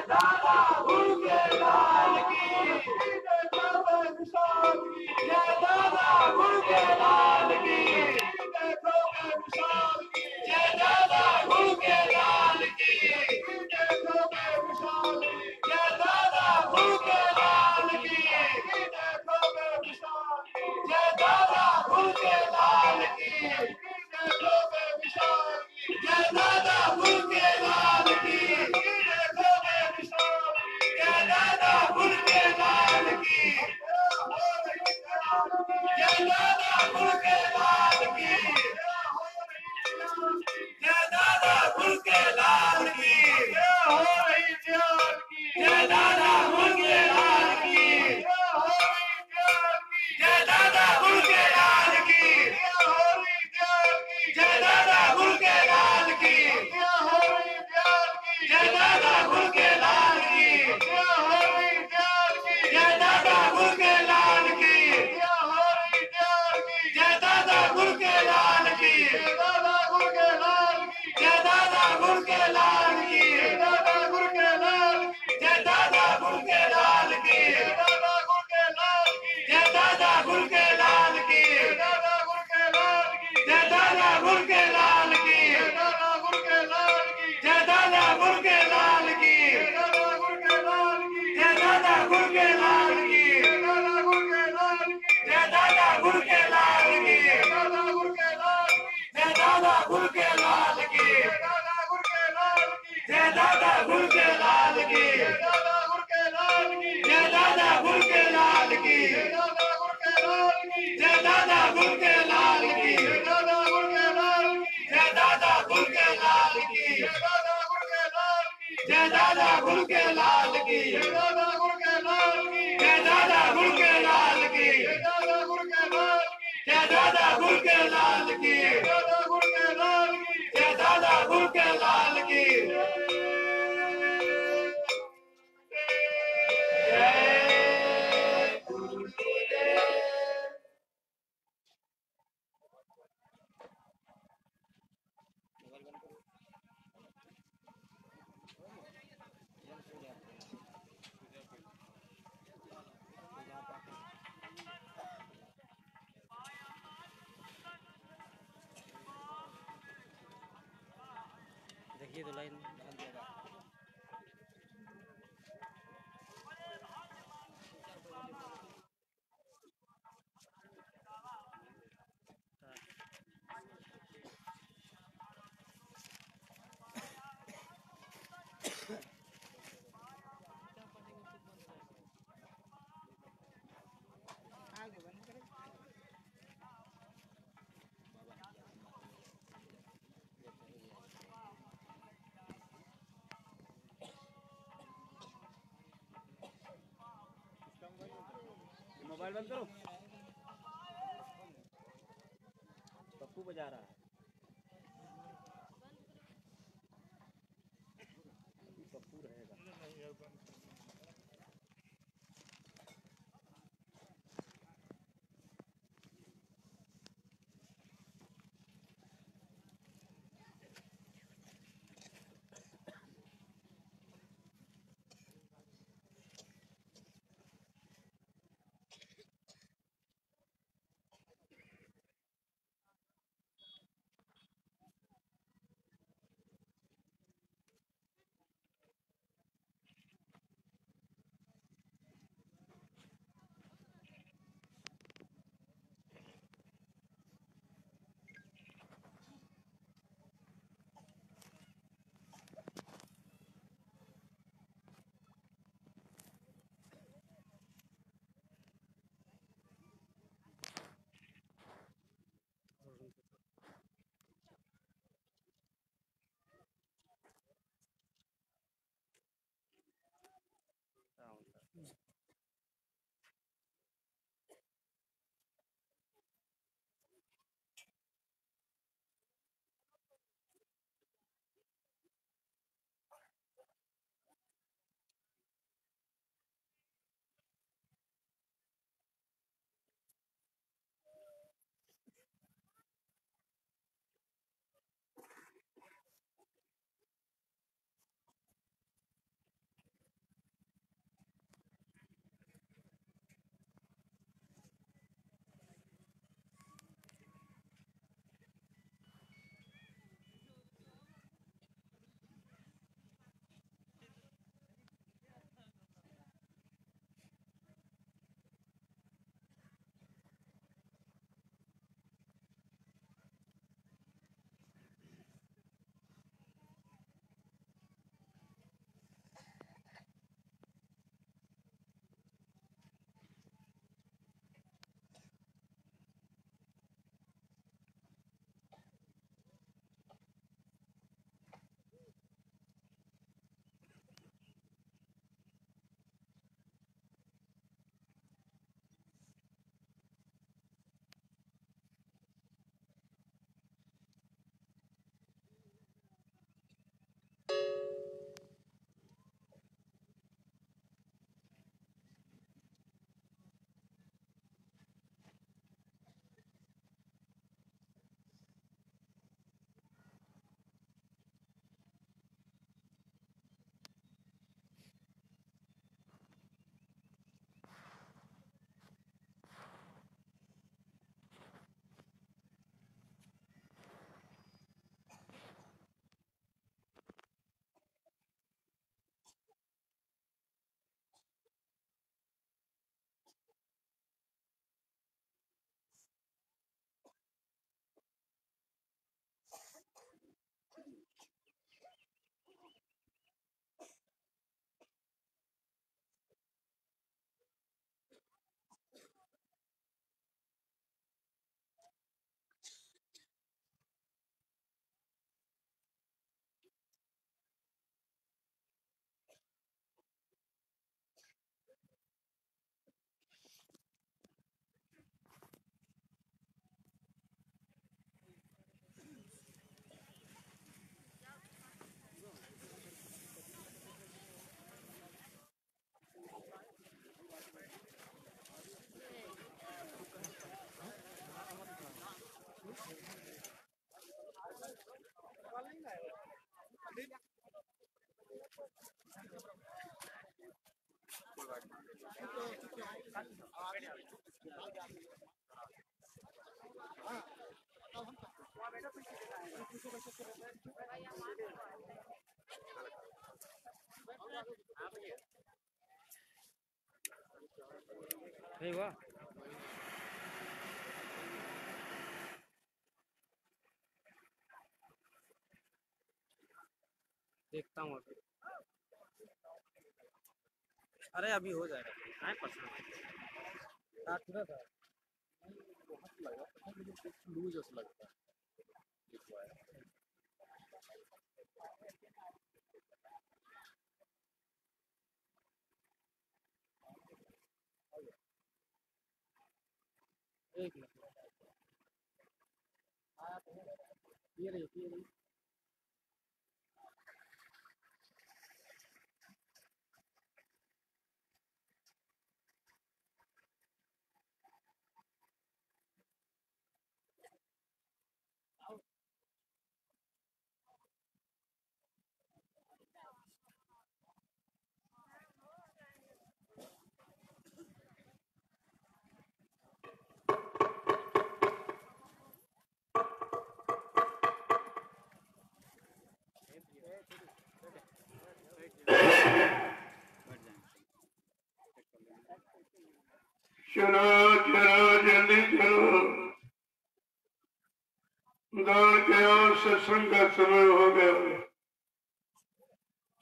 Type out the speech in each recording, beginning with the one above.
दादा गुरु के लाल की, देखो विशाल की, जय दादा गुरु के लाल की, देखो विशाल की, जय दादा गुरु के लाल की, देखो विशाल की, जय दादा गुरु के लाल की, देखो विशाल की, जय दादा गुरु के लाल की, देखो विशाल की, जय दादा गुरु के लाल की, देखो विशाल की, जय दादा गुरु के लाल की, जय दादा गुरु के लाल की, जय दादा गुरु के लाल की, हो रही जान की, जय दादा गुरु के लाल की, हो रही जान की, जय दादा गुरु के लाल की, हो रही जान की, जय दादा गुरु के लाल की, हो रही जान की, जय दादा गुरु के लाल की, हो रही जान की, जय दादा गुरु के लाल की, हो रही जान की, जय दादा गुरु के लाल की, दादा गुरु के लाल की, जय दादा गुरु के लाल की, दादा गुरु के लाल की, जय दादा गुरु के लाल की, दादा गुरु के लाल की, जय दादा गुरु के लाल की, दादा गुरु के लाल की, जय दादा गुरु के लाल की, दादा गुरु के लाल की, जय दादा गुरु के लाल की, दादा गुरु के लाल की, जय दादा गुरु के लाल की, दादा गुरु के लाल की, जय दादा गुरु के लाल की, दादा गुरु के लाल की, जय दादा गुरु के लाल की, दादा गुरु के लाल की, जय दादा गुरु के लाल की, दादा गुरु के लाल की, जय दादा गुरु के लाल की, दादा गुरु के लाल की, जय दादा गुरु के लाल की, दादा गुरु के लाल की, जय दादा गुरु के लाल की, दादा गुरु के लाल की, जय दादा गुरु के लाल की, दादा गुरु के लाल की, जय दादा गुरु के लाल की, दादा गुरु के लाल की, जय दादा गुरु के लाल की, दादा गुरु के लाल की, जय दादा गुरु के लाल की, जय गुरुदेव। देखिए तो लाइन डाल देगा। मोबाइल बंद करो। पप्पू बजा रहा है। पप्पू रहेगा। नहीं हुआ। देखता हूँ अभी। अरे अभी हो जाएगा। 9% काट पूरा था। लूज ऐसा लगता है। एक मिनट ये रही। चलो चलो जल्दी चलो, दौड़ के आओ, सत्संग का समय हो गया।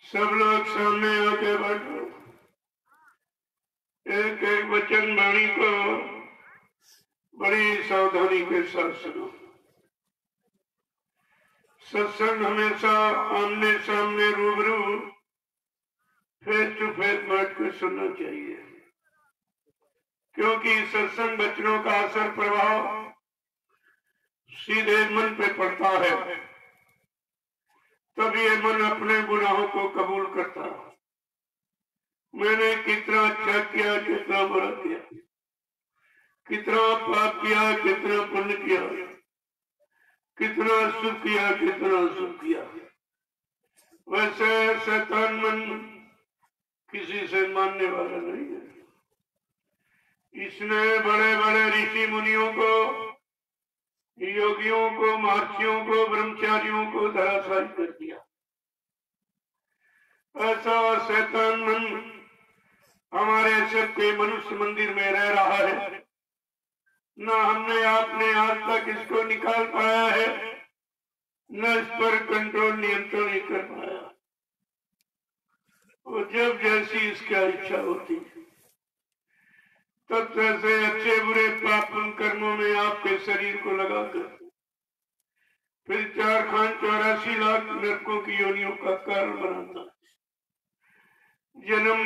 सब लोग सामने आके बैठो। एक एक वचन वाणी को बड़ी सावधानी के साथ सुनो। सत्संग हमेशा आमने सामने रूबरू फेस टू फेस बैठ कर सुनना चाहिए, क्योंकि सत्संग वचनों का असर प्रभाव सीधे मन पे पड़ता है, तब ये मन अपने गुनाहों को कबूल करता है। मैंने कितना अच्छा किया, कितना बुरा किया, कितना पाप किया, कितना पुण्य किया, कितना सुख किया, कितना सुख किया। वैसे शैतान मन किसी से मानने वाला नहीं है। इसने बड़े बड़े ऋषि मुनियों को, योगियों को, महर्षियों को, ब्रह्मचारियों को धराशायी कर दिया। ऐसा शैतान मन हमारे सबके मनुष्य मंदिर में रह रहा है। न हमने आपने आज तक इसको निकाल पाया है, न इस पर कंट्रोल नियंत्रण नहीं कर पाया। और जब जैसी इसका इच्छा होती तब जैसे अच्छे बुरे पाप कर्मों में आपके शरीर को लगाकर फिर 4,84 लाख नरकों की योनियों का कारण बनाता, जन्म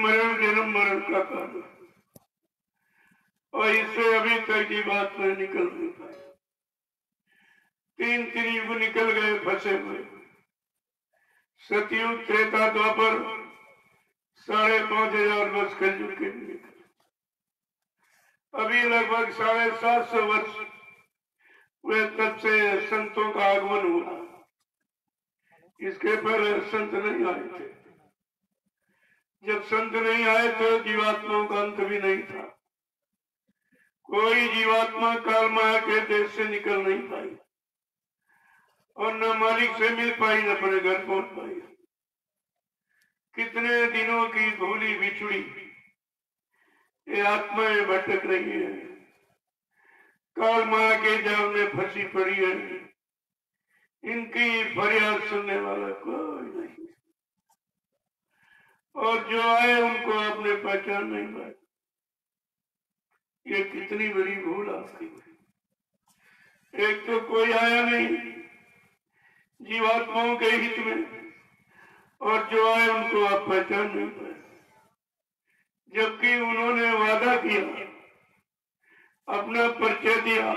मरण का कारण। और इससे अभी तक ये बात में निकल नहीं पाई। 3 त्रियुग निकल गए फंसे हुए। सतयुग, त्रेता, द्वापर, 5,500 वर्ष कलयुग के निकले। अभी लगभग 750 वर्ष वे तब से संतों का आगमन हुआ। इसके पहले संत नहीं आए थे। जब संत नहीं आए तो जीवात्माओं का अंत भी नहीं था। कोई जीवात्मा काल माया के देश से निकल नहीं पाई और न मालिक से मिल पाई, न अपने घर पहुंच पाई। कितने दिनों की भूली बिछुड़ी ये आत्माएं भटक रही है, काल माया के जाल में फंसी पड़ी है। इनकी फरियाद सुनने वाला कोई नहीं, और जो आए उनको आपने पहचान नहीं पाया। ये कितनी बड़ी भूल आपकी। एक तो कोई आया नहीं जीवात्माओं के हित में, और जो आए उनको आप पहचान नहीं पाए। जबकि उन्होंने वादा किया, अपना परिचय दिया,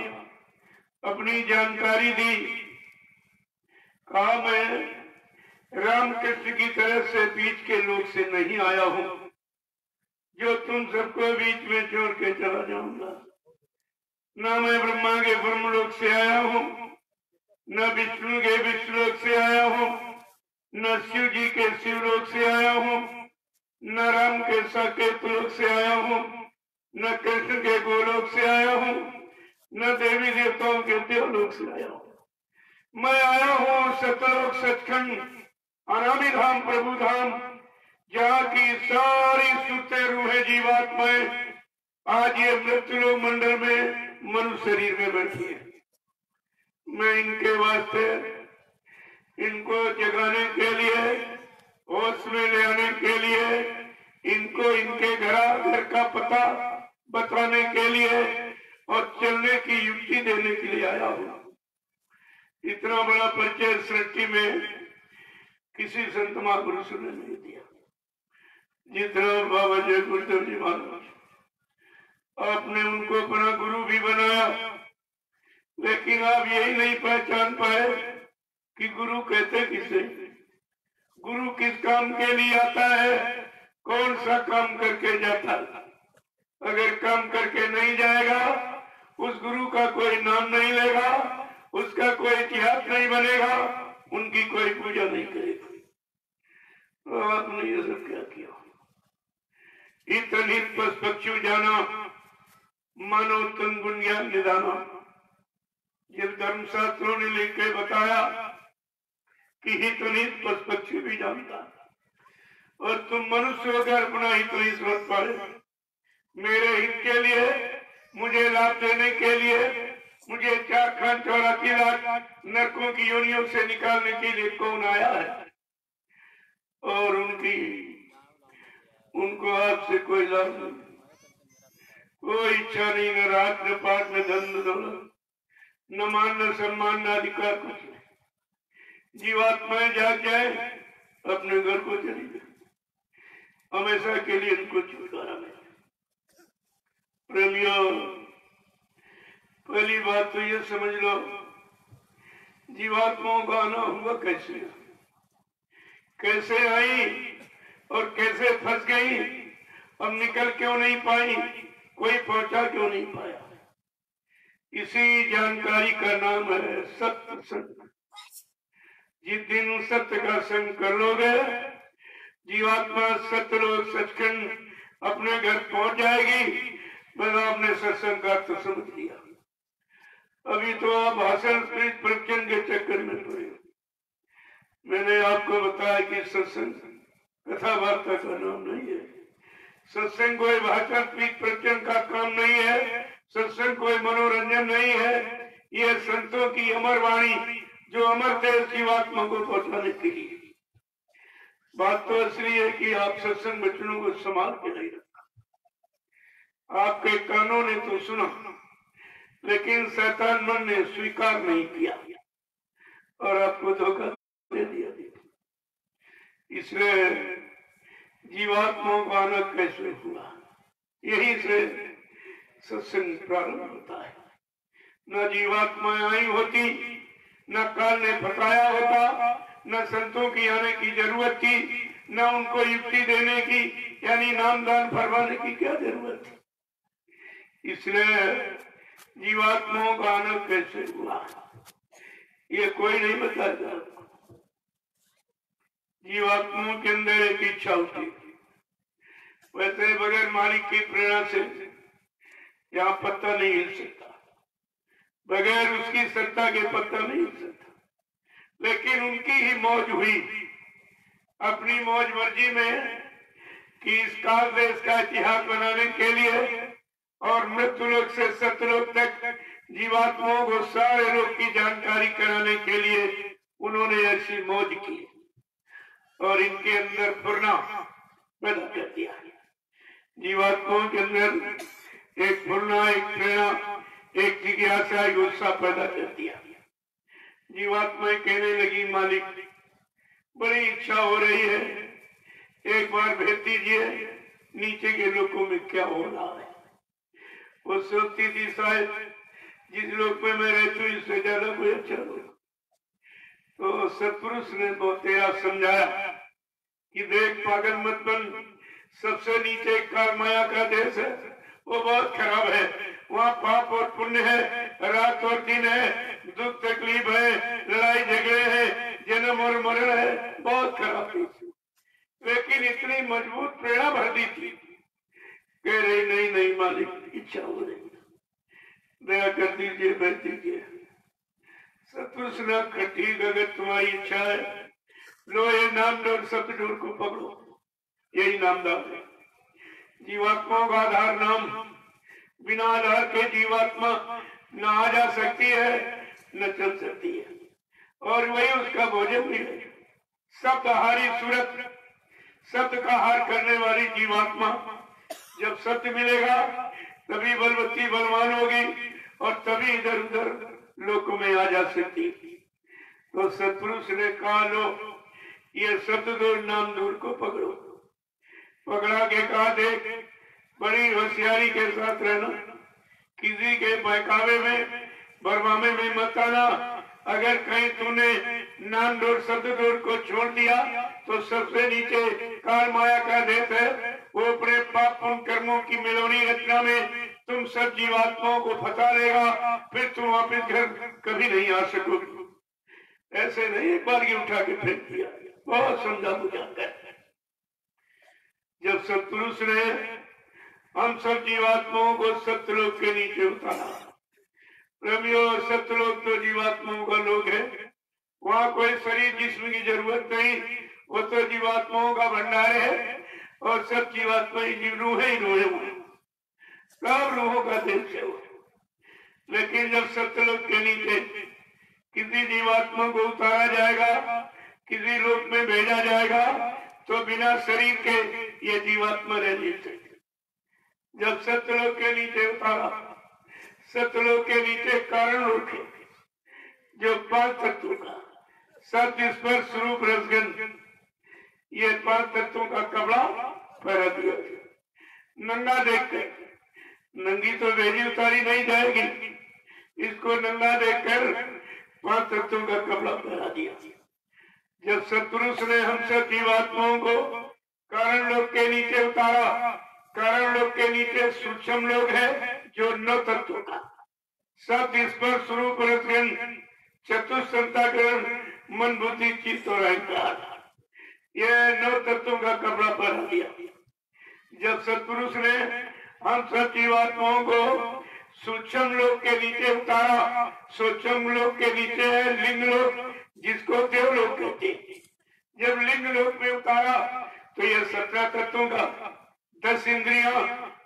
अपनी जानकारी दी, कहा मैं रामकृष्ण की तरफ से बीच के लोग से नहीं आया हूं जो तुम सबको बीच में छोड़ के चला जाऊंगा। न मैं ब्रह्मा के ब्रह्मलोक से आया हूं, न विष्णु के विष्णुलोक से आया हूं, न शिव जी के शिवलोक से आया हूँ, न राम के साकेत लोक से आया हूँ, न कृष्ण के गोलोक से आया हूँ, न देवी देवताओं के देवलोक से आया हूँ। मैं आया हूँ सतलोक सचखंड अनामि धाम प्रभु धाम, जहाँ की सारी सुते रूहें जीवात्माएं आज ये मृत्युलोक मंडल में मनुष्य शरीर में बैठी है। मैं इनके वास्ते, इनको जगाने के लिए, होश में ले आने के लिए, इनको इनके घर का पता बताने के लिए और चलने की युक्ति देने के लिए आया हूँ। इतना बड़ा परिचय सृष्टि में किसी संत महापुरुष ने नहीं दिया जितना बाबा जय गुरुदेव जी महाराज। आपने उनको अपना गुरु भी बनाया, लेकिन आप यही नहीं पहचान पाए कि गुरु कहते किसे, गुरु किस काम के लिए आता है, कौन सा काम करके जाता है। अगर काम करके नहीं जाएगा, उस गुरु का कोई नाम नहीं लेगा, उसका कोई इतिहास नहीं बनेगा, उनकी कोई पूजा नहीं करेगा। तो आपने ये सब क्या किया? हित पशु जाना मानो तन गुण ज्ञान निदाना। जब धर्मशास्त्रों ने लिख के बताया कि हित पशु भी जानता, और तुम मनुष्य होकर अपना हित नहीं समझ पाए। मेरे हित के लिए, मुझे लाभ देने के लिए, मुझे 4 खान 84 लाख नरकों की योनियों से निकालने के लिए कौन आया है? और उनको आपसे कोई लाभ नहीं, कोई इच्छा नहीं, न रात न पाठ न धन न दौलत, न मान न सम्मान न अधिकार, कुछ नहीं। जीवात्माएं जाग जाए, अपने घर को चली जाए, हमेशा के लिए उनको छुटकारा मिले। प्रेमियों, पहली बात तो ये समझ लो, जीवात्माओं का आना हुआ कैसे, कैसे आई और कैसे फंस गई, अब निकल क्यों नहीं पाई, कोई पहुंचा क्यों नहीं पाया। इसी जानकारी का नाम है सत्य संग। जिस दिन उस सत्य का संग कर लोगे, जीवात्मा सत्यलोक सचखंड अपने घर पहुंच जाएगी। बस आपने सत्संग का तो समझ लिया। अभी तो आप भाषण प्रवचन के चक्कर में पड़े। मैंने आपको बताया कि सत्संग कथा वार्ता का नाम नहीं है। सत्संग कोई भाषण प्रवचन का काम नहीं है। सत्संग कोई मनोरंजन नहीं है। ये संतों की अमर वाणी, जो अमर देश जीवात्मा को पहुंचाने के लिए। बात तो असली है कि आप सत्संग वचनों को संभाल के नहीं रखा। आपके कानों ने तो सुना, लेकिन शैतान मन ने स्वीकार नहीं किया और आपको धोखा दे दिया। इसलिए जीवात्माओं का आना कैसे हुआ, यही से सत्संग प्रारंभ होता है। न जीवात्माएं आई होती, न काल ने फटाया होता, न संतों की आने की जरूरत थी, न उनको युक्ति देने की यानी नामदान फरमाने की क्या जरूरत थी। इसलिए जीवात्माओं का आना कैसे हुआ, ये कोई नहीं बताएगा। जीवात्माओं के अंदर एक इच्छा होती, वैसे बगैर मालिक की प्रेरणा से यहाँ पत्ता नहीं हिल सकता, बगैर उसकी सत्ता के पत्ता नहीं हिल सकता। लेकिन उनकी ही मौज हुई अपनी मौज मर्जी में कि इस काल देश का इतिहास बनाने के लिए और मृत्युलोक से सत्यलोक तक जीवात्माओं को सारे लोग की जानकारी कराने के लिए उन्होंने ऐसी मौज की और इनके अंदर प्रेरणा पैदा कर दिया। जीवात्माओं के अंदर एक प्रेरणा, एक प्रेरणा, एक जिज्ञासा, एक उत्साह पैदा कर दिया। जीवात्माएं कहने लगी, मालिक बड़ी इच्छा हो रही है, एक बार भेज दीजिए नीचे के लोगों में क्या हो रहा है। वो सोचती थी शायद जिस लोग में मैं रहती हूँ इससे ज्यादा कोई अच्छा हो। तो सत्पुरुष ने बहुत तेरा समझाया कि देख पागल मत बन, सबसे नीचे कार माया का देश है, वो बहुत खराब है। वहाँ पाप और पुण्य है, रात और दिन है, दुख तकलीफ है, लड़ाई झगड़े हैं, जन्म और मरण है, बहुत खराब थी, लेकिन इतनी मजबूत प्रेरणा भर दी थी, कह रही नहीं नहीं मालिक, इच्छा हो रही, दया कर दीजिए, बैठ दीजिए। सतपुरुष ने ठीक, अगर तुम्हारी इच्छा है, लो ये नाम और सतगुरु को पकड़ो, यही नामदान है। जीवात्माओं का आधार नाम, बिना आधार के जीवात्मा न आ जा सकती है न चल सकती है, और वही उसका भोजन भी है। सप्तहारी सूरत, सत्य का हार करने वाली जीवात्मा, जब सत्य मिलेगा तभी बलवती बलवान होगी और तभी इधर उधर लोक में आ जा सकती। तो सतपुरुष ने कहा, लो ये सतदूर नाम दूर को पकड़ो। पकड़ा के कहा, देख बड़ी होशियारी के साथ रहना, किसी के बहकावे में बरमामे में मत आना। अगर कहीं तूने नाम डोर सतदूर को छोड़ दिया तो सबसे नीचे काल माया का देश है, वो अपने पाप पुण्य कर्मों की मिलोनी रचना में तुम सब जीवात्माओं को फंसा लेगा, फिर तुम वापिस घर कभी नहीं आ सकोगे। ऐसे नहीं, एक बार ये उठा के फेंक दिया, बहुत समझा बुझा कर। जब सतपुरुष ने हम सब जीवात्माओं को सत्यलोक के नीचे उतारा, प्रभु सत्यलोक तो जीवात्माओं का लोक है, वहाँ कोई शरीर जिस्म की जरूरत नहीं, वो तो जीवात्माओं का भंडार है, और सब जीवात्मा रूह ही रूह है, सब रूहों का देश है। लेकिन जब सत्यलोक के नीचे किसी जीवात्मा को उतारा जाएगा, किसी लोक में भेजा जाएगा, तो बिना शरीर के ये जीवात्मा रह नहीं सकती। जब सत्यलोक के नीचे उतारा, सत्यलोक के नीचे कारण लोक है, जो 5 तत्वों का सत्य स्पर्श रूप रसगंध, ये 5 तत्वों का कपड़ा पहरा दिया। नंगा देखकर, नंगी तो भेजी उतारी नहीं जाएगी, इसको नंगा देखकर 5 तत्वों का कपड़ा पहरा दिया। जब सतपुरुष ने हम सब जीवात्माओं को कारण लोक के नीचे उतारा, कारण लोक के नीचे सूक्ष्म लोक है जो 9 तत्वों का सत्य स्पर्श रूप रसगंध चतुष्संताकरण मन बुद्धि चित्त और अहंकार, ये 9 तत्वों का कपड़ा पहना दिया। जब सतपुरुष ने हम सब जीवात्माओं को सूक्ष्म लोक के नीचे उतारा, सूक्ष्म लोक के नीचे है लिंग लोक, जिसको देवलोक कहते हैं। जब लिंग लोक में उतारा तो ये 17 तत्वों का 10 इंद्रियां,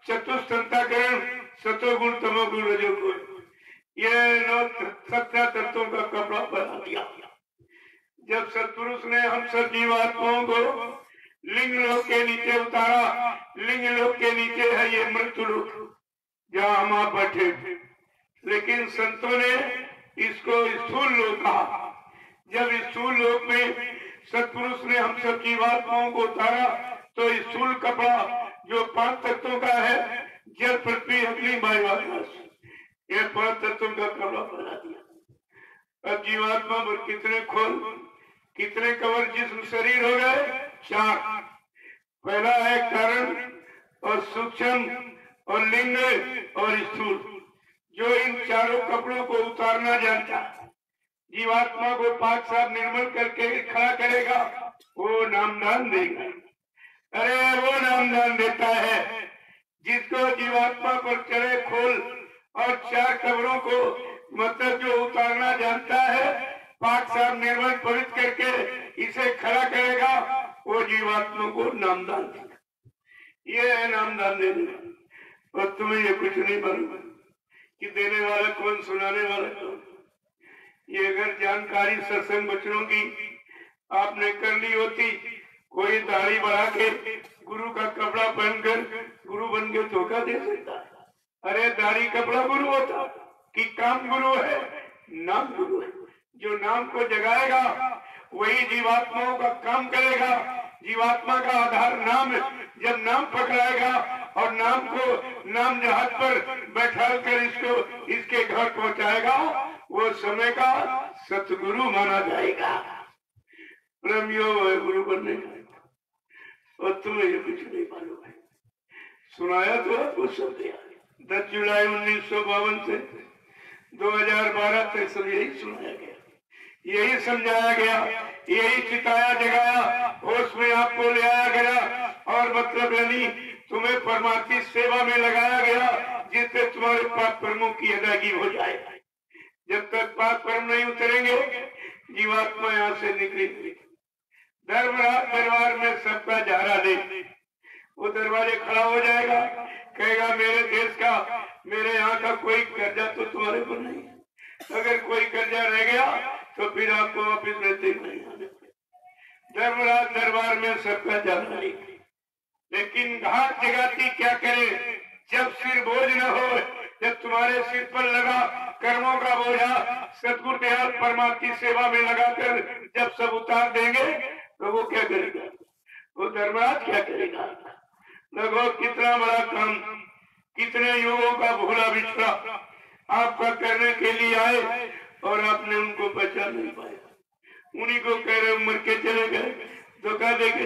चतुष्संताकरण, सतोगुण तमोगुण रजोगुण, ये 17 तत्वों का कपड़ा पहना दिया। जब सतपुरुष ने हम सब जीवात्माओं को लिंग लोक के नीचे उतारा, लिंग लोक के नीचे है ये मृत्यु लोक, जहाँ हम आप बैठे, लेकिन संतों ने इसको स्थूल लोक कहा। जब स्थूल लोक में सतपुरुष ने हम सब जीवात्माओं को उतारा, तो स्थूल कपड़ा जो 5 तत्वों का है, जल पृथ्वी अग्नि वायु आकाश, ये 5 तत्वों का कपड़ा पहना दिया। अब जीवात्मा पर कितने खोल, कितने कवर जिस्म शरीर हो गए? 4। पहला है कारण और सूक्ष्म और लिंग और स्थूल। जो इन चारों कपड़ों को उतारना जानता, जीवात्मा को पाक साफ निर्मल करके खड़ा करेगा, वो नामदान देगा। अरे वो नामदान देता है जिसको जीवात्मा पर चढ़े खोल और 4 कब्रों को मतलब जो उतारना जानता है, पाक साफ निर्मल पवित्र करके इसे खड़ा करेगा, वो जीवात्मा को नामदान देगा। ये है नामदान देने। और तुम्हें ये कुछ नहीं मालूम कि देने वाला कौन, सुनाने वाला कौन। ये अगर जानकारी सत्संग बचनों की आपने कर ली होती, कोई दाढ़ी बढ़ा के गुरु का कपड़ा पहनकर गुरु बन के धोखा दे सकता है। अरे दाढ़ी कपड़ा गुरु होता कि काम गुरु है? नाम गुरु है। जो नाम को जगाएगा वही जीवात्माओं का काम करेगा। जीवात्मा का आधार नाम है। जब नाम पकड़ाएगा और नाम को नाम जहाज पर बैठा कर इसको इसके घर पहुंचाएगा, वो समय का सतगुरु माना जाएगा। प्रेमियों गुरु बनने का, और तुम्हें ये कुछ नहीं मालूम है। सुनाया तो आपको सब दिया। 10 जुलाई 1952 से 2012 तक सब यही सुनाया गया यही समझाया गया, यही चिताया जगाया, होश में आपको ले आया गया और मतलब यानी तुम्हें परमार्थी सेवा में लगाया गया जिससे तुम्हारे पाप कर्मों की अदायगी हो जाए। जब तक पाप कर्म नहीं उतरेंगे जीवात्मा यहाँ से निकलेगी। धर्मराज दरबार में सबका जारा दे, वो दरवाजे खड़ा हो जाएगा, कहेगा मेरे देश का, मेरे यहाँ का कोई कर्जा तो तुम्हारे पर नहीं है, अगर कोई कर्जा रह गया तो फिर आपको वापिस रहते नहीं आने। धर्मराज दरबार में सबका जाना नहीं, लेकिन घाट जगाती क्या करे जब सिर बोझ न हो, जब तुम्हारे सिर पर लगा कर्मों का बोझा सतगुरु दयाल परमार्थी सेवा में लगाकर जब सब उतार देंगे तो वो क्या करेगा, वो धर्मराज क्या करेगा। लगो कितना बड़ा काम, कितने युगों का भूला बिछड़ा आपका करने के लिए आए और आपने उनको बचा नहीं पाया। उन्हीं को कह रहे मर के चले गए, धोखा दे के।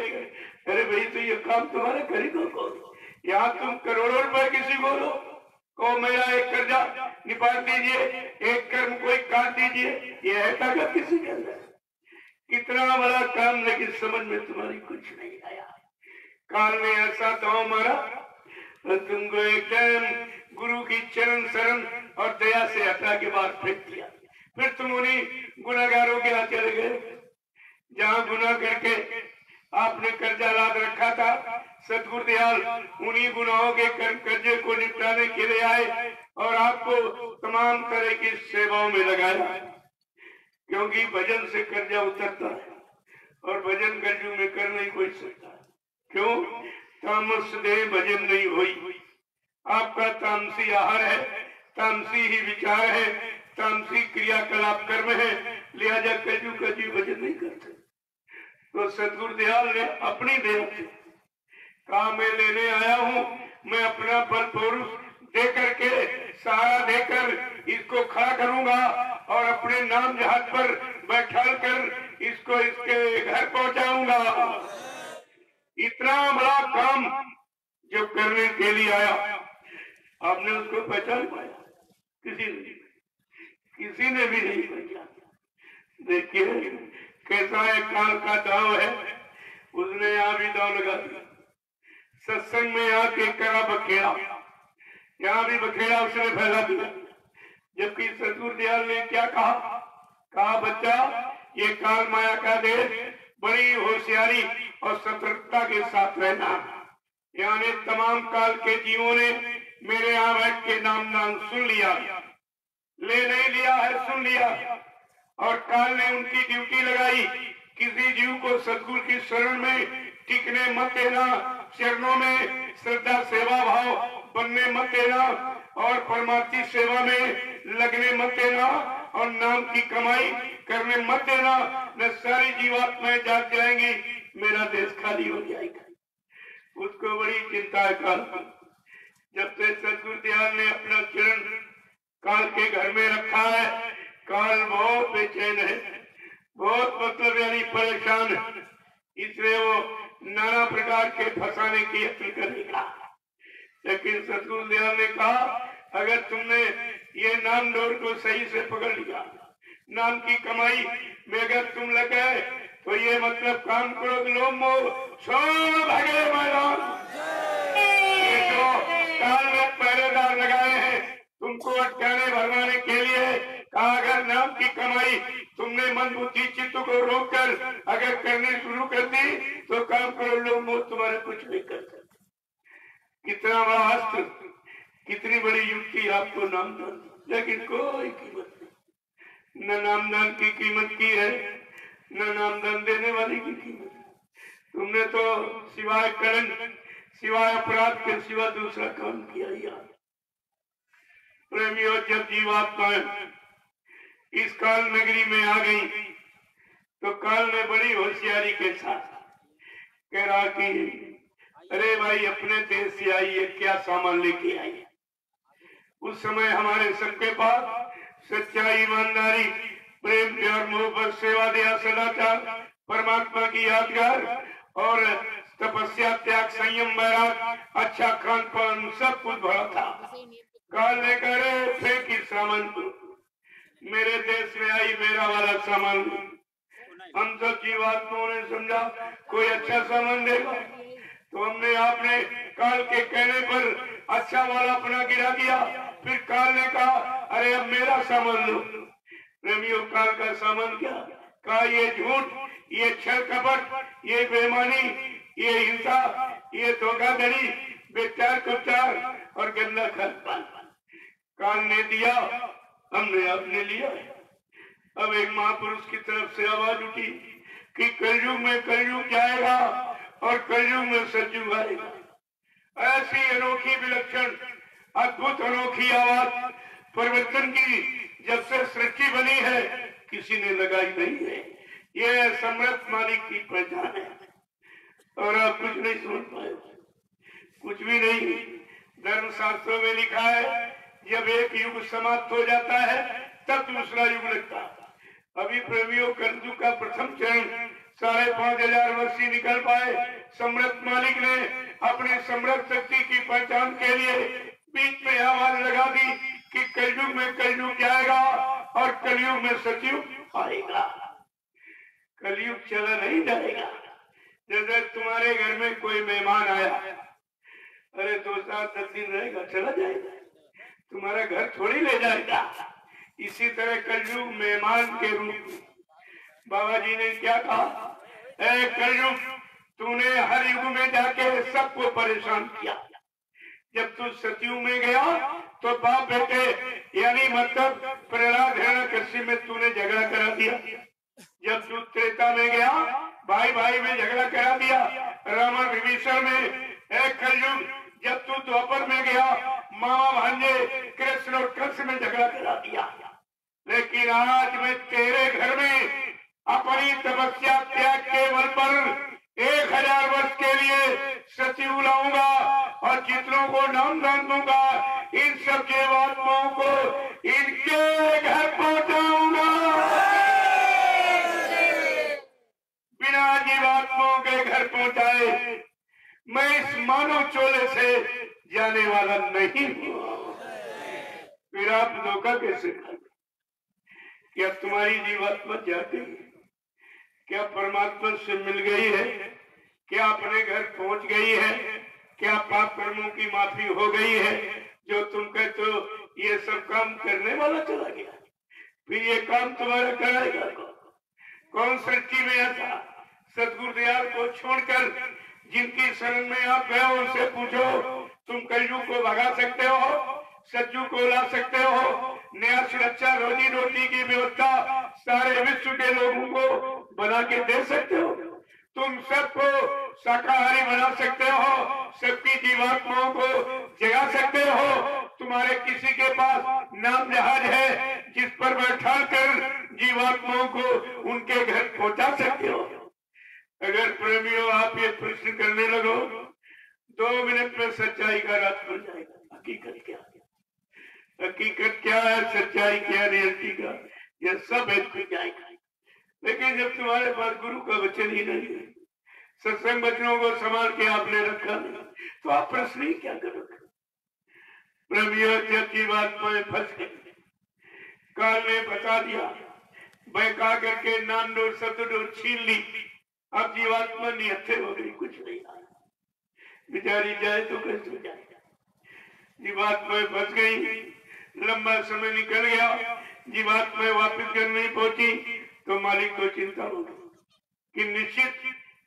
अरे भाई तो ये काम तुम्हारा करेगा कौन? यहाँ तुम करोड़ों रुपए किसी को दो, को मेरा एक कर्जा निपाट दीजिए, एक कर्म कोई काट दीजिए, ये है ताकत किसी के अंदर। कितना बड़ा काम, लेकिन समझ में तुम्हारी कुछ नहीं आया। काल ने ऐसा दांव मारा तो तुमको एकदम गुरु की चरण शरण और दया से हटा के बाहर फेंक दिया। फिर तुम उन्हीं गुनाहगारों के यहाँ चले गए जहाँ गुनाह करके आपने कर्जा लाद रखा था। सतगुरु दयाल उन्हीं गुनाहों के कर्जे को निपटाने के लिए आए और आपको तमाम तरह की सेवाओं में लगाया, क्योंकि भजन से कर्जा उतरता है और भजन कर्जों में कर नहीं कोई सकता। क्यों? तामस दे भजन नहीं हुई। आपका तामसी आहार है, तामसी ही विचार है, तामसी क्रियाकलाप कर्म है, लिहाजा कजू कजू भजन नहीं करते। तो सतगुरु दयाल ने अपनी दया से कहा मैं लेने आया हूँ, मैं अपना बल पौरुष दे करके सहारा देकर इसको खड़ा करूंगा और अपने नाम जहाज पर बैठा कर इसको इसके घर पहुंचाऊंगा। इतना बड़ा काम जो करने के लिए आया, आपने उसको पहचान पाया? किसी ने भी नहीं पहचाना। देखिए कैसा है काल का दाव है, उसने यहाँ भी दाव लगा दिया। सत्संग में आके करा बखेड़ा, यहाँ भी बखेड़ा उसने फैला दिया। जबकि सतगुरु दयाल ने क्या कहा बच्चा ये काल माया का देश, बड़ी होशियारी और सतर्कता के साथ रहना। यानी तमाम काल के जीवों ने मेरे यहाँ बैठ के नाम सुन लिया, ले नहीं लिया है, सुन लिया, और काल ने उनकी ड्यूटी लगाई। किसी जीव को सतगुरु की शरण में टिकने मत देना, चरणों में श्रद्धा सेवा भाव बनने मत देना और परमार्थी सेवा में लगने मत देना और नाम की कमाई करने मत देना, न सारी जीवात्माएं जाग जाएंगी, मेरा देश खाली हो जाएगा। उसको बड़ी चिंता है काल। जब से सतगुरु दयाल ने अपना चरण काल के घर में रखा है, काल बहुत बेचैन है, बहुत मतलब यानी परेशान है, इसलिए वो नाना प्रकार के फंसाने की यत्न करेगा। लेकिन सतगुरु दयाल ने कहा अगर तुमने ये नाम डोर को सही से पकड़ लिया, नाम की कमाई में अगर तुम लग गए तो ये मतलब काम करो लोग मोह छोड़ भागे मैदान। ये जो काल ने पहरेदार लगाए हैं तुमको अटकाने भरवाने के लिए, कहा अगर नाम की कमाई तुमने मन बुद्धि चित्त को रोककर अगर करनी शुरू कर दी तो काम करो लोग मोह तुम्हारे कुछ नहीं कर सकते। कितना बड़ा अस्त्र, कितनी बड़ी युक्ति आपको नामदान, लेकिन कोई कीमत नहीं। न नामदान की कीमत की है, न नामदान देने वाले की कीमत। तुमने तो सिवाय कलंक, सिवाय अपराध के सिवा दूसरा काम किया ही। प्रेमियों, जब जीवात्माएं इस काल नगरी में आ गई तो काल ने बड़ी होशियारी के साथ कह रहा कि अरे भाई अपने देश से आई है, क्या सामान लेके आई है। उस समय हमारे सबके पास सच्चाई, ईमानदारी, प्रेम, प्यार, मोहब्बत, सेवा, दया, सदाचार, परमात्मा की यादगार और तपस्या, त्याग, संयम, वैराग, अच्छा खान पान सब कुछ भरा था। काल ने करे फेंक इस सामान को, मेरे देश में आई मेरा वाला सामान। हम सब जीवात्माओं ने समझा कोई अच्छा सामान देगा, तो हमने आपने काल के कहने पर अच्छा वाला अपना गिरा दिया। फिर काल ने कहा अरे अब मेरा सामान लो। प्रेमियों, काल का सामान क्या? कहा ये झूठ, ये छल कपट, ये बेईमानी, ये हिंसा, ये धोखाधड़ी, बेचार कुचार और गंदा खानपान। काल ने दिया, हमने आपने लिया। अब एक महापुरुष की तरफ से आवाज उठी कि कलयुग में कलयुग जाएगा और कलयुग में सतयुग आएगा। ऐसी अनोखी विलक्षण अद्भुत अनोखी आवाज परिवर्तन की जब से सृष्टि बनी है किसी ने लगाई नहीं है। ये समर्थ मालिक की पहचान है। और आप कुछ नहीं समझ पाए, कुछ भी नहीं। धर्म शास्त्रों में लिखा है जब एक युग समाप्त हो जाता है तब दूसरा युग लगता है। अभी प्रेमियों, कलयुग का प्रथम चरण 5,500 वर्ष ही निकल पाए। समर्थ मालिक ने अपनी समर्थ शक्ति की पहचान के लिए बीच में आवाज लगा दी कि कलयुग में कलयुग जाएगा और कलयुग में सतयुग आएगा। कलयुग चला नहीं जाएगा। जैसे तुम्हारे घर में कोई मेहमान आया, अरे 2-7 दिन रहेगा, चला जाएगा, तुम्हारा घर थोड़ी ले जाएगा। इसी तरह कलयुग मेहमान के रूप में बाबा जी ने क्या कहा, ऐ कलयुग, तूने हर युग में जाके सबको परेशान किया। जब तू सतयुग में गया तो बाप बेटे यानी मतलब प्रहलाद हिरण्यकश्यप में तूने झगड़ा करा दिया। जब तू त्रेता में गया भाई भाई में झगड़ा करा दिया, रावण विभीषण में। कलयुग जब तू द्वापर में गया मामा भांजे कृष्ण और कंस में झगड़ा करा दिया। लेकिन आज मैं तेरे घर में अपनी तपस्या त्याग के बल पर 1000 वर्ष के लिए सतयुग लाऊंगा और जितनों को नाम दान दूंगा इन सब जीवात्माओं को इनके घर पहुंचाऊंगा। बिना जीवात्माओं के घर पहुंचाए मैं इस मानव चोले से जाने वाला नहीं हूं। फिर आप धोखा कैसे खाते? क्या तुम्हारी जीवात्मा जाती है? क्या परमात्मा से मिल गई है? क्या अपने घर पहुंच गई है? क्या पाप कर्मों की माफी हो गई है? जो तुम कहते हो ये सब काम करने वाला चला गया, फिर ये काम तुम्हारा कराएगा कौन? सृष्टि में ऐसा सतगुरु दयाल को छोड़कर जिनकी शरण में आप गए उनसे पूछो, तुम कलयुग को भगा सकते हो, सतयुग को ला सकते हो, नया सुरक्षा रोजी रोटी की व्यवस्था सारे विश्व के लोगों को बना के दे सकते हो, तुम सबको शाकाहारी बना सकते हो, सबकी जीवात्माओं को जगा सकते हो। तुम्हारे किसी के पास नाम जहाज है जिस पर बैठा कर जीवात्माओं को उनके घर पहुंचा सकते हो? अगर प्रेमियों आप ये प्रश्न करने लगो 2 मिनट में सच्चाई का रात खुल जाएगा। हकीकत क्या है? हकीकत क्या है? सच्चाई क्या? रियलिटी का यह सब खुल जाएगा। लेकिन जब तुम्हारे पास गुरु का वचन ही नहीं है, सत्संग वचनों को संभाल के आपने रखा नहीं, तो आप प्रश्न ही क्या करोगे? प्रेमियों, जब जीवात्माएं फंस गई, काल ने बता दिया, बहका करके नाम डोर शब्द डोर छीन ली। अब जीवात्मा निहत्थे हो गई, कुछ नहीं आया। बिचारी जाए तो कैसे जाए? जीवात्माएं फंस गई, लंबा समय निकल गया, जीवात्माएं वापस घर नहीं पहुंची तो मालिक को चिंता होगी कि निश्चित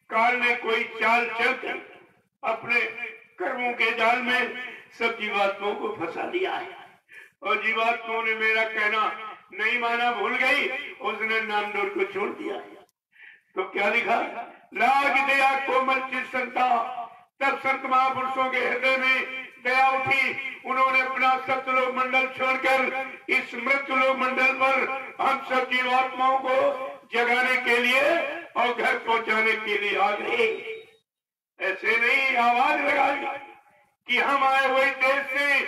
काल ने कोई चाल चलकर अपने कर्मों के जाल में सब जीवात्माओं को फंसा दिया है। और जीवात्माओं ने मेरा कहना नहीं माना, भूल गई, उसने नामडोर को छोड़ दिया। तो क्या लिखा? लाग दया कोमल चित संता, तब संत महापुरुषों के हृदय में दया उठी। उन्होंने अपना सत्यलोक मंडल छोड़कर इस मृत्युलोक मंडल पर हम सब जीवात्माओं को जगाने के लिए और घर पहुंचाने के लिए आ गए। ऐसे नहीं आवाज लगाई कि हम आए हुए देश से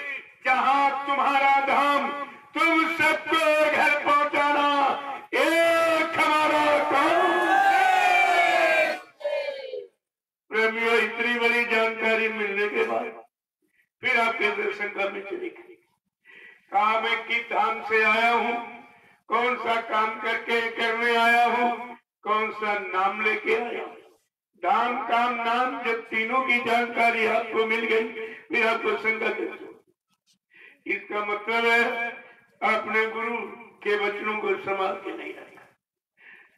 जहां तुम्हारा धाम, तुम सबको घर पहुंचाना एक हमारा काम। प्रेमियों, इतनी बड़ी जानकारी मिलने के बाद फिर आपके दर्शन का में चली गई। कहा मैं कि धाम से आया हूं, कौन सा काम करके करने आया हूँ, कौन सा नाम लेके आया हूँ। दाम काम नाम जब तीनों की जानकारी आपको मिल गई फिर आपको शंका कैसे? इसका मतलब है आपने गुरु के वचनों को संभाल के नहीं रखा।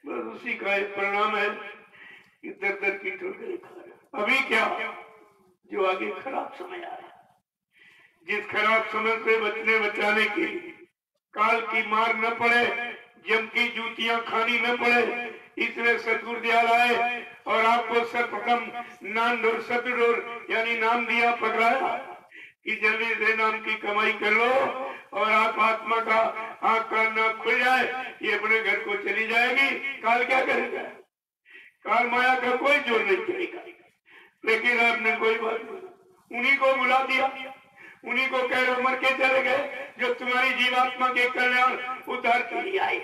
बस उसी का एक परिणाम है कि दर दर की ठोकरें खा रहे। अभी क्या जो आगे खराब समय आ रहा है, जिस खराब समय से बचने बचाने के लिए काल की मार न पड़े, जम की जूतियां खानी न पड़े, इसलिए सतगुरु दयाल आए और आपको सर्वप्रथम नाम और सतगुरु यानी नाम दिया, पकड़ाया कि जल्दी से नाम की कमाई कर लो और आप आत्मा का आंख कान ना खुल जाए, ये अपने घर को चली जाएगी। काल क्या करेगा? काल माया का कोई जोर नहीं करेगा। लेकिन आपने कोई बात नहीं, उन्हीं को बुला दिया, उन्हीं को कह रहे मर के चले गए जो तुम्हारी जीवात्मा के कल्याण उतार के लिए आए।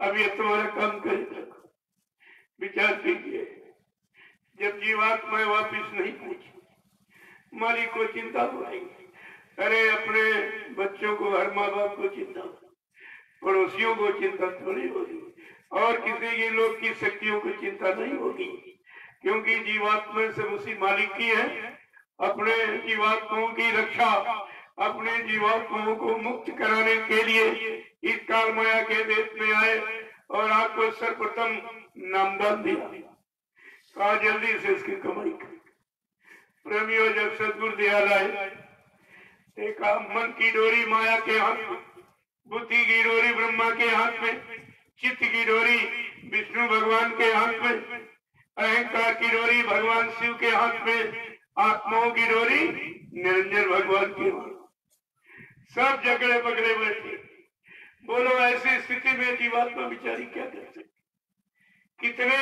अब ये तुम्हारा काम करेगा। विचार कीजिए, जब जीवात्मा वापिस नहीं पहुंची, मालिक को चिंता हो रही, अरे अपने बच्चों को, हर माँ बाप को चिंता, पड़ोसियों को चिंता थोड़ी होगी और किसी की लोग की शक्तियों को चिंता नहीं होगी, क्योंकि जीवात्मा सब उसी मालिक की है। अपने जीवात्माओं की रक्षा, अपने जीवात्माओं को मुक्त कराने के लिए इस काल माया के देश में आए और आपको सर्वप्रथम नामदान दिया। कहा जल्दी से इसकी कमाई करें। प्रेमियों, जब सतगुरु दयाल आए, देखा मन की डोरी माया के हाथ में, बुद्धि की डोरी ब्रह्मा के हाथ में, चित्त की डोरी विष्णु भगवान के हाथ में, अहंकार की डोरी भगवान शिव के हाथ में, आत्माओं की डोरी निरंजन भगवान के हाथ। सब जगड़े पकड़े बैठे। बोलो ऐसी स्थिति में जीवात्मा बिचारी क्या कर सकती? कितने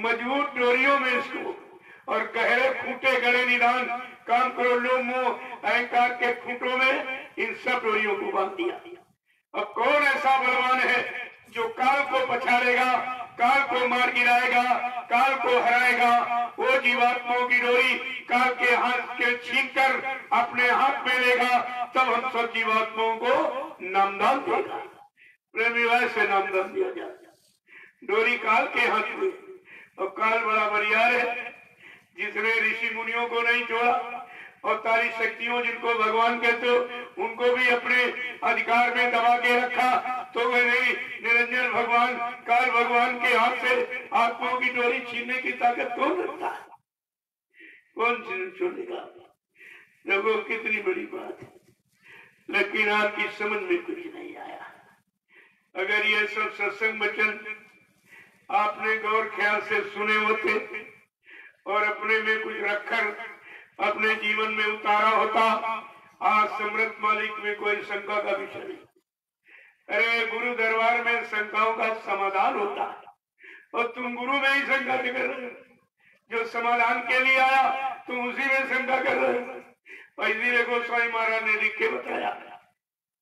मजबूत डोरियों में इसको और गहरे खूंटे गड़े निदान काम करो लोग मोह अहंकार के खूंटों में इन सब डोरियों को बांध दिया। अब कौन ऐसा बलवान है जो काल को पछाड़ेगा, काल को मार गिराएगा, काल को हराएगा? वो जीवात्माओं की डोरी काल के हाथ के छीनकर अपने हाथ में लेगा, तब हम सब जीवात्माओं को नामदान देगा। प्रेमी वैसे नामदान दिया जाएगा, डोरी काल के हाथ में। और काल बड़ा बरियार है, जिसने ऋषि मुनियों को नहीं छोड़ा और तारी शक्तियों जिनको भगवान कहते हो उनको भी अपने अधिकार में दबा के रखा, तो वे नहीं निरंजन भगवान काल भगवान के हाथ से आत्माओं की डोरी छीनने की ताकत कौन रखता है? कौन छोड़ेगा? देखो कितनी बड़ी बात है, लेकिन आपकी समझ में कुछ नहीं आया। अगर ये सब सत्संग वचन आपने गौर ख्याल से सुने होते और अपने में कुछ रखकर अपने जीवन में उतारा होता, आज समृद्ध मालिक में कोई शंका का विषय नहीं। अरे गुरु दरबार में शंकाओं का समाधान होता है और तुम गुरु में ही शंका कर रहे हो। जो समाधान के लिए आया तुम उसी में शंका कर रहे हो। इसीलिए गोस्वामी महाराज ने लिख के बताया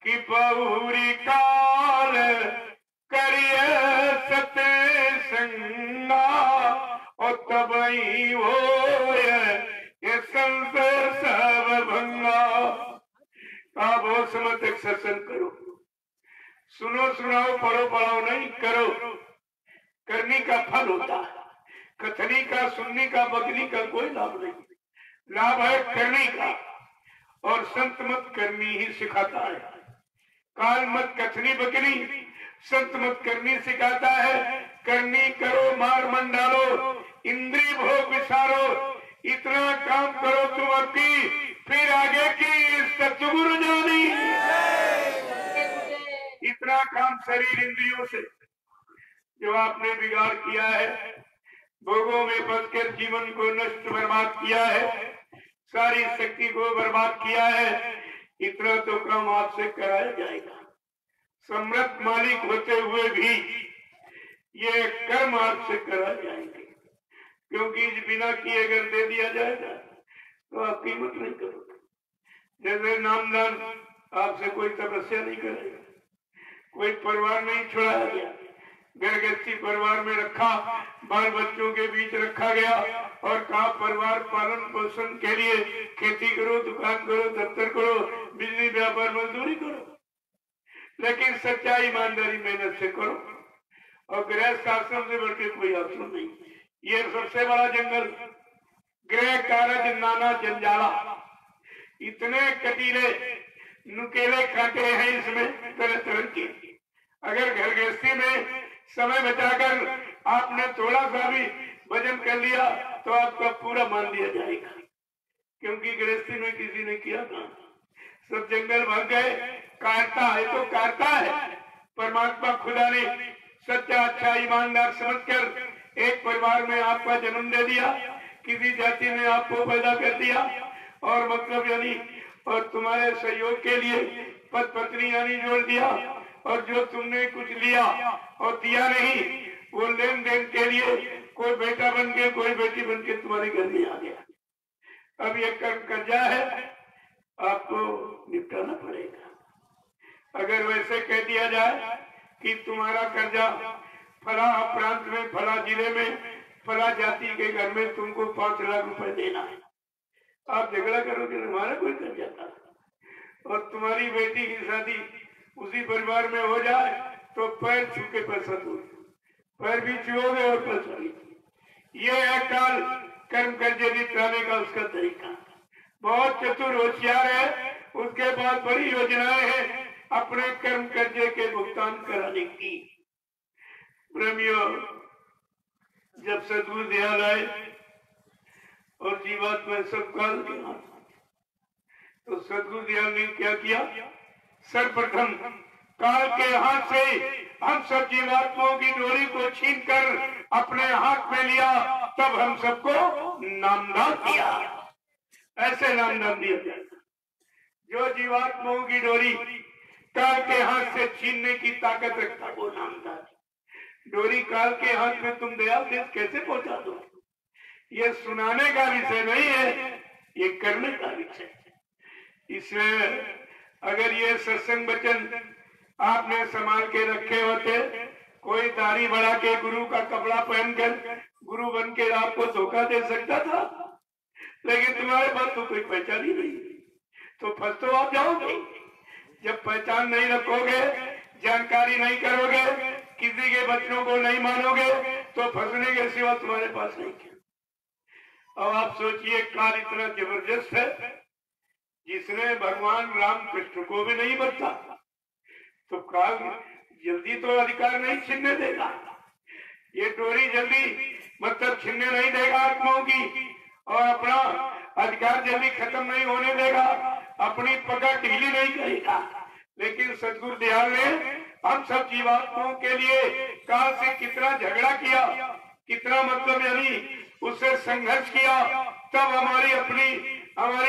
कि बहुरी काल करिए सत्संगा और तब ही हो ये संसार सब भंगा। आप बहुत समय तक सत्संग करो, सुनो सुनाओ पढ़ो पढ़ाओ नहीं करो, करने का फल होता है। कथनी का सुनने का बकनी का कोई लाभ नहीं, लाभ है करने का। और संत मत करनी ही सिखाता है, काल मत कथनी बकनी, संत मत करनी सिखाता है। करनी करो मार मन डालो, इंद्रिय भोग विसारो, इतना काम करो तुम अपनी, फिर आगे की सतगुरु जानी। इतना काम शरीर इंद्रियों से जो आपने बिगाड़ किया है, भोगों में फंसकर जीवन को नष्ट बर्बाद किया है, सारी शक्ति को बर्बाद किया है, इतना तो काम आपसे कराया जाएगा। समृद्ध मालिक होते हुए भी ये कर्म आपसे करा जाएंगे, क्योंकि बिना किए अगर दे दिया जाएगा तो आप कीमत नहीं करोगे। जैसे नामदान आपसे कोई तपस्या नहीं करेगा, कोई परिवार नहीं छुड़ाया गया, गृहस्थी परिवार में रखा, बाल बच्चों के बीच रखा गया और कहा परिवार पालन पोषण के लिए खेती करो, दुकान करो, दफ्तर करो, बिजली व्यापार मजदूरी करो। लेकिन सच्चाई ईमानदारी मेहनत से करो। और गृहस्थ आश्रम से बढ़ के कोई आश्रम नहीं। ये सबसे बड़ा जंगल, गृह कारज नाना जंजाला, इतने कटीले नुकेले कांटे हैं इसमें तरह तरह के। अगर घर गृहस्थी में समय बचाकर आपने थोड़ा सा भी भजन कर लिया तो आपका पूरा मान लिया जाएगा, क्योंकि गृहस्थी में किसी ने किया था, सब जंगल भाग गए। काटता है तो काटता है। परमात्मा खुदा ने सच्चा अच्छा ईमानदार समझकर एक परिवार में आपका जन्म दे दिया, किसी जाति ने आपको पैदा कर दिया और मतलब यानी और तुम्हारे सहयोग के लिए पद पत्नी यानी जोड़ दिया। और जो तुमने कुछ लिया और दिया नहीं, वो लेन देन के लिए कोई बेटा बन के कोई बेटी बन के तुम्हारे घर में आ गया। अब ये कर्जा है, आपको निपटाना पड़ेगा। अगर वैसे कह दिया जाए कि तुम्हारा कर्जा फला प्रांत में, फला जिले में, फला जाति के घर में तुमको 5 लाख रुपए देना है, आप झगड़ा करोगे हमारा कोई कर्जा था। और तुम्हारी बेटी की शादी उसी परिवार में हो जाए तो पैर छू के पैसा दो, पैर भी छुओगे और पैसा भी। ये है काल कर्म कर्जे निपटाने का उसका तरीका। बहुत चतुर होशियार है, उसके बाद बड़ी योजनाएं हैं अपने कर्म कर्जे के भुगतान कराने की। प्रेमियों, जब सदगुरु दयाल आए और जीवात्मा सब काल के हाथ, तो सदगुरु दयाल ने क्या किया? सर्वप्रथम काल के हाथ से हम सब जीवात्माओं की डोरी को छीनकर अपने हाथ में लिया, तब हम सबको नामदान दिया। ऐसे नामदान दिया जाता। जो जीवात्माओं की डोरी काल के हाथ से छीनने की ताकत रखता वो नामदान। डोरी काल के हाथ में तुम दयाल देश कैसे पहुंचा दो? ये सुनाने का विषय नहीं है, ये करने का विषय है। इसमें अगर ये सत्संग वचन आपने संभाल के रखे होते, कोई दाढ़ी बढ़ा के गुरु का कपड़ा पहनकर गुरु बन के आपको धोखा दे सकता था, लेकिन तुम्हारे पास तो कोई पहचान ही नहीं, तो फंस तो आप जाओगे। जब पहचान नहीं रखोगे, जानकारी नहीं करोगे, किसी के बच्चों को नहीं मानोगे, तो फंसने के सिवा तुम्हारे पास नहीं है। अब आप सोचिए, काल इतना जबरदस्त है, जिसने भगवान रामकृष्ण को भी नहीं बचा, तो काल जल्दी तो अधिकार नहीं छीनने देगा। ये डोरी जल्दी मतलब छीनने नहीं देगा आत्माओं की, और अपना अधिकार जल्दी खत्म नहीं होने देगा, अपनी पकड़ ढीली नहीं करेगा। लेकिन सदगुरु दयाल ने हम सब जीवात्माओं के लिए काल से कितना झगड़ा किया, कितना मतलब यानी उससे संघर्ष किया, तब हमारी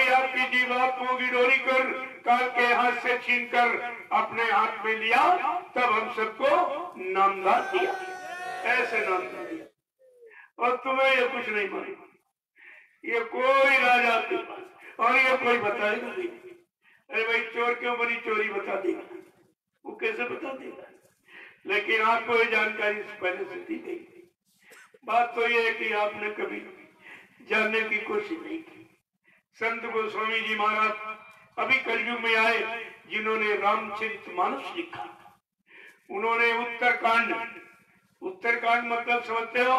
आपकी जीवात्माओं की डोरी कर काल के हाथ से छीनकर अपने हाथ में लिया, तब हम सबको नामदान दिया। ऐसे नामदान दिया। और तुम्हें ये कुछ नहीं मालूम, ये कोई राजा के पास, और ये कोई बताएगा नहीं। अरे भाई चोर क्यों बनी, चोरी बता देगा, वो कैसे बता देगा? लेकिन आपको ये जानकारी पहले से दी गई। बात तो ये है कि आपने कभी जानने की कोशिश नहीं की। संत गोस्वामी जी महाराज अभी कलयुग में आए, जिन्होंने रामचरितमानस लिखा। उन्होंने उत्तरकांड मतलब समझते हो,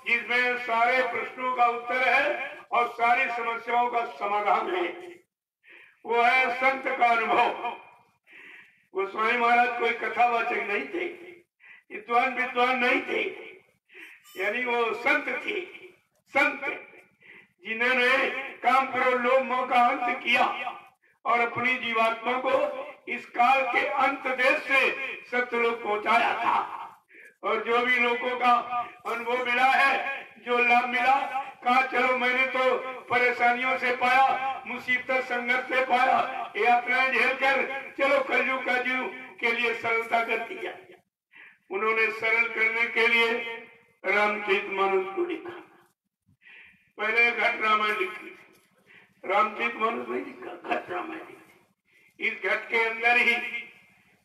जिसमें सारे प्रश्नों का उत्तर है और सारी समस्याओं का समाधान है। वो है संत का अनुभव। गोस्वामी महाराज कोई कथावाचक नहीं थे, विद्वान नहीं थे, यानी वो संत थे। संत जिन्होंने काम करो लोभ मोह का अंत किया और अपनी जीवात्मा को इस काल के अंत देश से सत्यलोक पहुंचाया था। और जो भी लोगों का अनुभव मिला है, जो लाभ मिला, कहा चलो मैंने तो परेशानियों से पाया, मुसीबत संघर्ष से पाया, यात्राएं झेल कर चलो कलयुग का जीव के लिए सरलता कर दिया। उन्होंने सरल करने के लिए रामचरितमानस को लिखा। पहले घट रामायण लिखी, रामचरितमानस नहीं लिखा, घट रामायण लिखी। इस घट के अंदर ही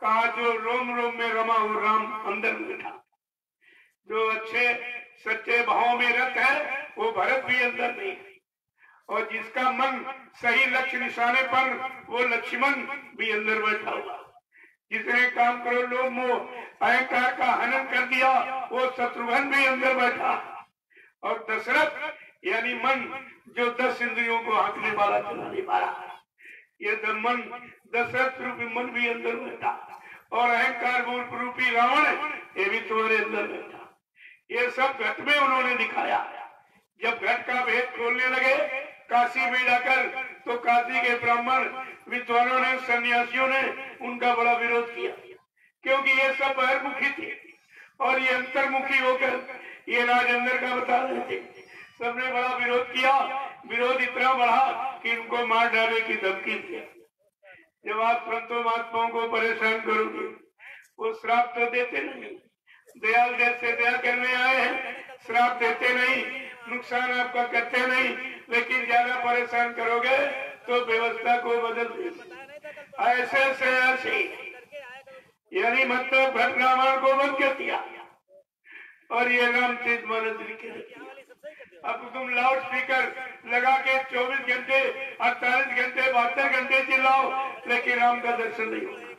कहा जो रोम रोम में रमा हो राम अंदर बैठा। जो अच्छे सच्चे भाव में रत है वो भरत भी अंदर नहीं, और जिसका मन सही लक्ष्य निशाने पर वो लक्ष्मण भी अंदर बैठा हुआ। जिसने काम करो लोभ मोह अहंकार का हनन कर दिया, वो शत्रुघ्न भी अंदर बैठा। और दशरथ यानी मन, जो 10 इंद्रियों को आंकने वाला, चलाने वाला, ये मन, दशरथ रूपी मन भी अंदर बैठा। और अहंकार रूपी रावण, ये भी तुम्हारे अंदर बैठा। ये सब घट में उन्होंने दिखाया। जब घट का भेद खोलने लगे काशी में जाकर, तो काशी के ब्राह्मण विद्वानों ने, सन्यासियों ने उनका बड़ा विरोध किया, क्योंकि ये सब बहिर्मुखी थे और ये अंतर्मुखी होकर ये राज अंदर का बता रहे थे। सबने बड़ा विरोध किया। विरोध इतना बढ़ा कि इनको मार डालने की धमकी दी। जब आप संतों महात्माओं को परेशान करोगे, वो श्राप तो देते नहीं, दयाल जैसे दया करने आए हैं, श्राप देते नहीं, नुकसान आपका करते नहीं, लेकिन ज्यादा परेशान करोगे तो व्यवस्था को बदल देंगे। ऐसे से ऐसे, यानी मतलब भट रावण को बंद कर दिया और ये रामचरित मानस लिखे। अब तुम लाउड स्पीकर लगा के 24 घंटे, 48 घंटे, 72 घंटे चिल्लाओ, लेकिन राम का दर्शन नहीं होगा।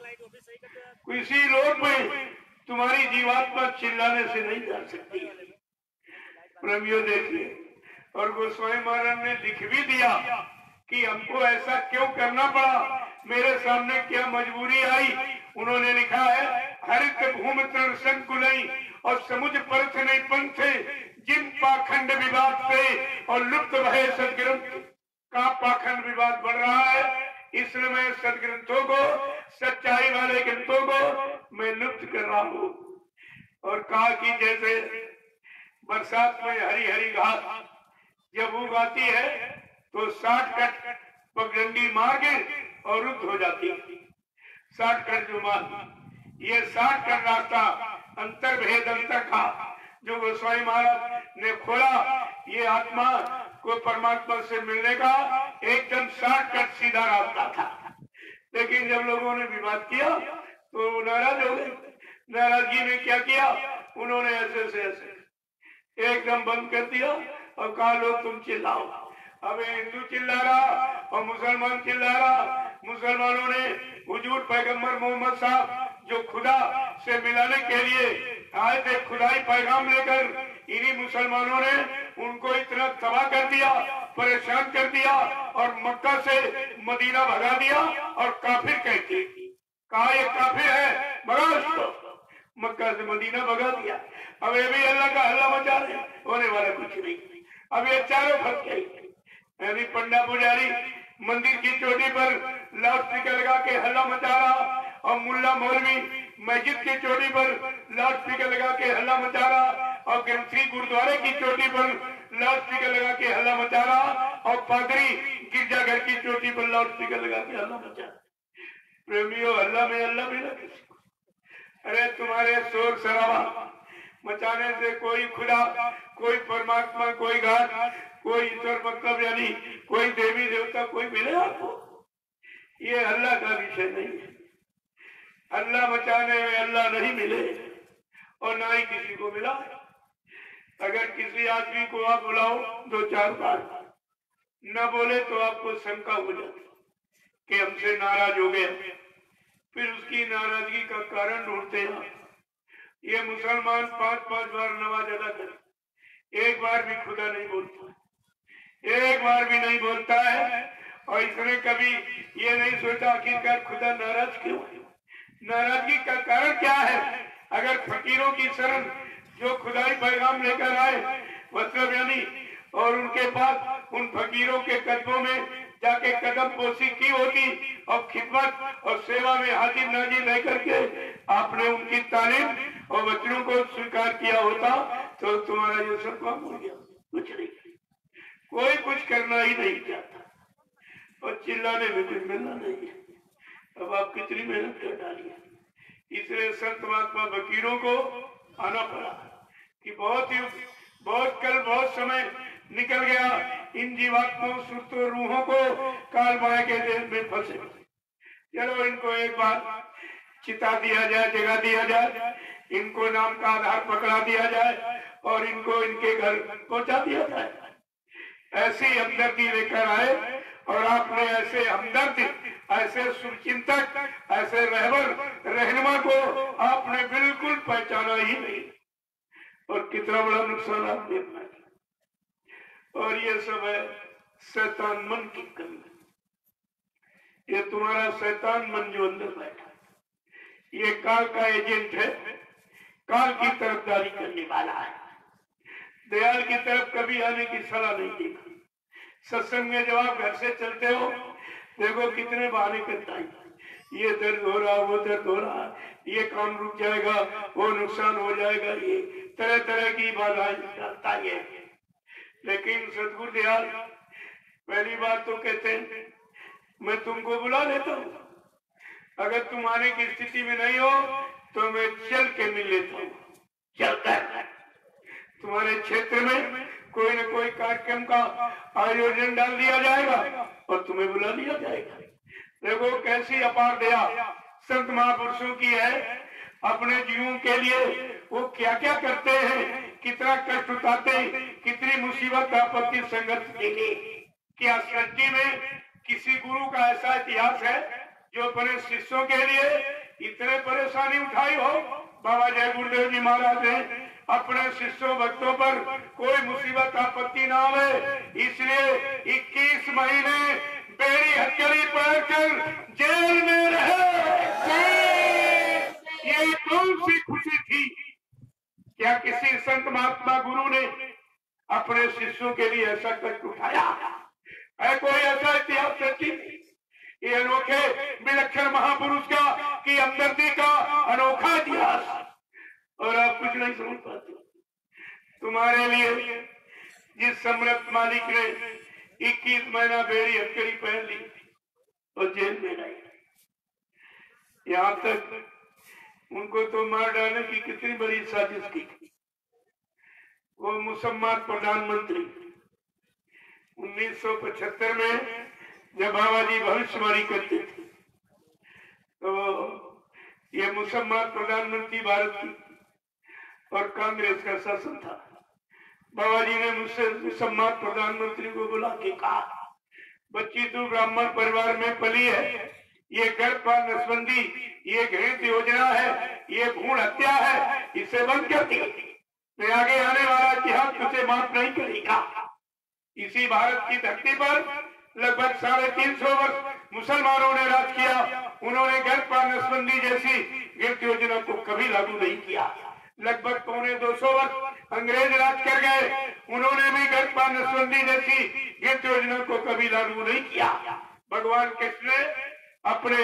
किसी लोक में तुम्हारी जीवात्मा चिल्लाने से नहीं जा सकती। प्रेमियों देखिए, और गोस्वामी महाराज ने लिख भी दिया कि हमको ऐसा क्यों करना पड़ा, मेरे सामने क्या मजबूरी आई। उन्होंने लिखा है, हरित भूमि तृण संकुलई और समुद्र परथ नहीं पंथे, जिन पाखंड विवाद से और लुप्त भय सदग्रंथ का पाखंड विवाद बढ़ रहा है, इसलिए मैं सदग्रंथों को, सच्चाई वाले ग्रंथों को मैं लुप्त कर रहा हूँ। और कहा कि जैसे बरसात में हरी हरी घास जब उगाती है तो 60 कट पगडंडी मार के और रुद्ध हो जाती है। 60 कट जो मार, ये 60 कट रास्ता अंतर्भेद अंतर का जो गोस्वामी महाराज ने खोला, ये आत्मा को परमात्मा से मिलने का एकदम 60 कट सीधा रास्ता था। लेकिन जब लोगों ने विवाद किया तो नाराज हो गए। नाराजगी में क्या किया, उन्होंने ऐसे से ऐसे एकदम बंद कर दिया और कहा लोग तुम चिल्लाओ। अब हिंदू चिल्ला रहा और मुसलमान चिल्ला रहा। मुसलमानों ने हुजूर पैगंबर मोहम्मद साहब जो खुदा से मिलाने के लिए आए थे, खुदाई पैगाम लेकर, इन्हीं मुसलमानों ने उनको इतना तबाह कर दिया, परेशान कर दिया और मक्का से मदीना भगा दिया और काफिर कहते, कहा ये काफिर है, भगा उसको। मक्का से मदीना भगा दिया। अब ये भी अल्लाह का हल्ला मचा रहे, होने वाला कुछ नहीं। अब ये चारों फंस गए, यानी पंडा पुजारी मंदिर की चोटी पर लाउड स्पीकर लगा के हल्ला मचा रहा और मुल्ला मौलवी मस्जिद की चोटी पर लाउड स्पीकर लगा के हल्ला मचा रहा और ग्रंथी गुरुद्वारे की चोटी पर लाउड स्पीकर लगा के हल्ला मचा रहा और पादरी गिरजाघर की चोटी पर लाउड स्पीकर लगा के हल्ला मचा। प्रेमियों, हल्ला में अल्लाह भी ना किसी को। अरे तुम्हारे शोर शराबा मचाने से कोई खुदा, कोई परमात्मा, कोई घाट, कोई ईश्वर, मतलब यानी कोई देवी देवता कोई मिले आपको? ये अल्लाह का विषय नहीं है। अल्लाह मचाने में अल्लाह नहीं मिले और ना ही किसी को मिला। अगर किसी आदमी को आप बुलाओ 2-4 बार न बोले तो आपको शंका हो जाती कि हमसे नाराज हो गया, फिर उसकी नाराजगी का कारण ढूंढते हैं। ये मुसलमान 5-5 बार नमाज अदा करे, एक बार भी खुदा नहीं बोलता, एक बार भी नहीं बोलता है। और इसने कभी ये नहीं सोचा आखिरकार खुदा नाराज क्यों है, नाराजगी का कारण क्या है। अगर फकीरों की शरण जो खुदाई पैगाम लेकर आए, मतलब यानी, और उनके पास उन फकीरों के कदमों में जाके कदम पोशी की होती और खिदमत और सेवा में हाजिर नाजिर रह करके आपने उनकी तालीम और वचनों को स्वीकार किया होता तो तुम्हारा ये सब काम हो गया। कुछ नहीं, कोई कुछ करना ही नहीं चाहता और चिल्लाने में कुछ मिलना नहीं है। अब आप कितनी मेहनत कर डाली है। इसलिए संत महात्मा फकीरों को आना पड़ा कि बहुत कल बहुत समय निकल गया, इन जीवात्माओं सुरतों रूहों को काल माया के जेल में फंसे। चलो इनको एक बार चिता दिया जाए, जगा दिया जाए, इनको नाम का आधार पकड़ा दिया जाए और इनको इनके घर पहुंचा दिया जाए। ऐसी हमदर्दी लेकर आए और आपने ऐसे हमदर्द ऐसे शुभचिंतक, ऐसे रहबर रहनुमा को आपने बिल्कुल पहचाना ही नहीं, और कितना बड़ा नुकसान आपने पाया। और ये सब है शैतान मन की कमी। ये तुम्हारा शैतान मन जो अंदर बैठा, ये काल का एजेंट है, काल की तरफदारी करने वाला है। दयाल की तरफ कभी आने की सलाह नहीं देगा। सत्संग में जब आप घर से चलते हो, देखो कितने बहाने करता है, ये दर्द हो रहा, वो दर्द हो रहा, ये काम रुक जाएगा, वो नुकसान हो जाएगा, ये तरह तरह की बाधाएं डालता है। लेकिन सदगुरु दयाल पहली बात तो कहते हैं, मैं तुमको बुला लेता हूँ, अगर तुम आने की स्थिति में नहीं हो तो मैं चल के मिल लेता हूँ। चलकर तुम्हारे क्षेत्र में कोई न कोई कार्यक्रम का आयोजन डाल दिया जाएगा और तुम्हें बुला लिया जाएगा। देखो कैसी अपार दया संत महापुरुषों की है, अपने जीवों के लिए वो क्या क्या करते हैं, कितना कष्ट उठाते हैं, कितनी मुसीबत आपत्ति संघर्ष देंगे। क्या सृष्टि में किसी गुरु का ऐसा इतिहास है जो अपने शिष्यों के लिए इतने परेशानी उठाई हो? बाबा जय गुरुदेव जी महाराज ने अपने शिष्यों भक्तों पर कोई मुसीबत आपत्ति ना आवे, इसलिए 21 महीने बेड़ी हथकड़ी पहनकर जेल में रहे। ये कौन सी खुशी थी? क्या किसी संत महात्मा गुरु ने अपने शिष्यों के लिए ऐसा कष्ट उठाया है? कोई ऐसा इतिहास सच्ची? ये अनोखे विलक्षण महापुरुष का की हमदर्दी का अनोखा इतिहास, और आप कुछ नहीं समझ पाते। तुम्हारे लिए जिस सम्राट मालिक ने 21 महीना बेड़ी हथकड़ी पहन ली और जेल में रही, यहाँ तक उनको तो मार डालने की कितनी बड़ी साजिश की। वो मुसलमान प्रधानमंत्री 1975 में जब बाबा जी भविष्यवाणी करते थे, तो ये मुसलमान प्रधानमंत्री भारत की और कांग्रेस का शासन था। बाबा जी ने मुझसे मुसलमान प्रधानमंत्री को बुला के कहा, बच्ची तू ब्राह्मण परिवार में पली है, ये गर्भपात नसबंदी, ये घृणित योजना है, ये भ्रूण हत्या है, इसे बंद कर दी। मैं आगे आने वाला इतिहास तुझे माफ नहीं करेगा। इसी भारत की धरती पर लगभग 350 वर्ष मुसलमानों ने राज किया, उन्होंने गर्भपात नसबंदी जैसी घृणित योजना को कभी लागू नहीं किया। लगभग 250 वर्ष अंग्रेज राज कर गए, उन्होंने भी गर्भपात नसबंदी जैसी घृणित योजना को कभी लागू नहीं किया। भगवान कृष्ण ने अपने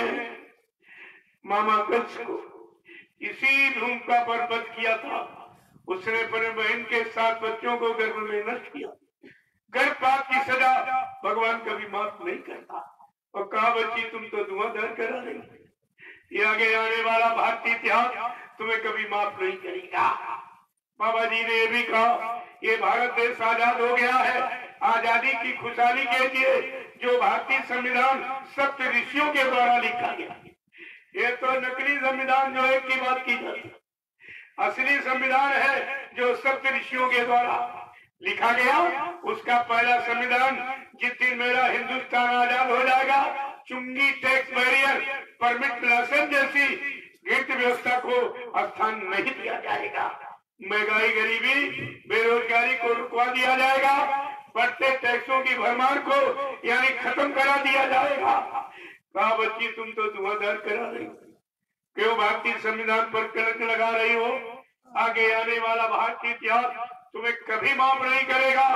मामा कंस को इसी भूमिका पर वध किया था। उसने अपने बहन के 7 बच्चों को गर्भ में नष्ट किया। गर्भपात की सजा भगवान कभी माफ नहीं करता। और कहा, बच्ची तुम तो धुआंधार करा रही, ये आगे आने वाला भारतीय इतिहास तुम्हें कभी माफ नहीं करेगा। बाबा जी ने ये भी कहा, ये भारत देश आजाद हो गया है, आजादी की खुशहाली के लिए जो भारतीय संविधान सप्त ऋषियों के द्वारा लिखा गया, ये तो नकली संविधान जो एक की बात की जाती, असली संविधान है जो सप्त ऋषियों के द्वारा लिखा गया। उसका पहला संविधान, जिस दिन मेरा हिंदुस्तान आजाद हो जाएगा, चुंगी, टैक्स बैरियर, परमिट लाइसेंस जैसी घृणित व्यवस्था को स्थान नहीं दिया जाएगा। महंगाई, गरीबी, बेरोजगारी को रुकवा दिया जाएगा। बढ़ते टैक्सों की भरमार को यानी खत्म करा दिया जाएगा। कहा, बच्ची तुम तो धुआंधार करा रही हो, क्यों भारतीय संविधान पर कलंक लगा रही हो? आगे आने वाला भारतीय इतिहास तुम्हें कभी माफ नहीं करेगा।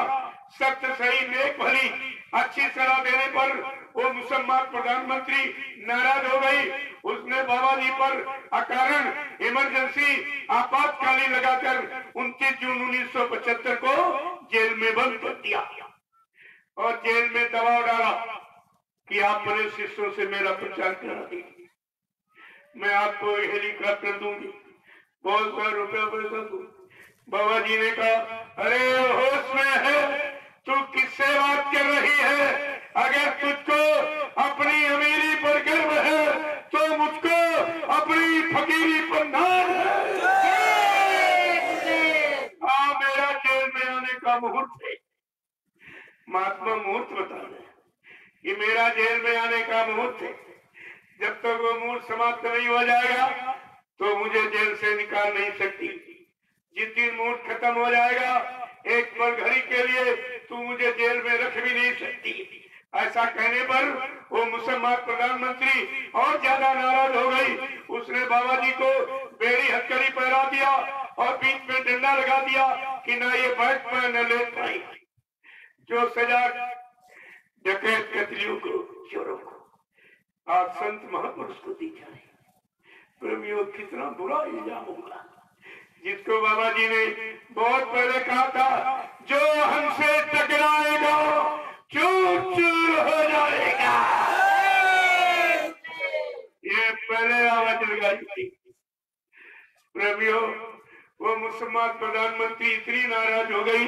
सत्य, सही, नेक, भली, अच्छी सलाह देने पर वो मुसलमान प्रधानमंत्री नाराज हो गई। उसने बाबा जी पर अकारण इमरजेंसी आपातकालीन लगाकर 29 जून 1975 को जेल में बंद कर दिया और जेल में दबाव डाला कि आप अपने शिष्यों से मेरा प्रचार करा दीजिए, मैं आपको हेलीकॉप्टर दूंगी, बहुत सारा रुपया पैसा दूंगी। बाबा जी ने कहा, अरे होश में है, तू किससे बात कर रही है? अगर तुझको अपनी अमीरी पर गर्व है तो मुझको अपनी फकीरी पर नाज है। हाँ, मेरा जेल में आने का मुहूर्त है। महात्मा मुहूर्त बता रहे, ये मेरा जेल में आने का मुहूर्त है। जब तक वो मूड समाप्त नहीं हो जाएगा तो मुझे जेल से निकाल नहीं सकती। जिस दिन मूड खत्म हो जाएगा, एक पल घड़ी के लिए तू मुझे जेल में रख भी नहीं सकती। ऐसा कहने पर वो मुसलमान प्रधानमंत्री और ज्यादा नाराज हो गई। उसने बाबा जी को बेड़ी हथकड़ी पहरा दिया और बीच में डंडा लगा दिया कि ना ये बैठ पाए न लेट पाए। जो सजा डकैत कतलियों को, चोरों को, आज संत महापुरुष को दी जाए। प्रेमियों, कितना बुरा इल्जाम होगा जिसको बाबा जी ने बहुत पहले कहा था, जो हमसे टकराएगा चूर चूर हो जाएगा। ये पहले आवाज लगाई थी। प्रेमियों, वो मुसलमान प्रधानमंत्री इतनी नाराज हो गई,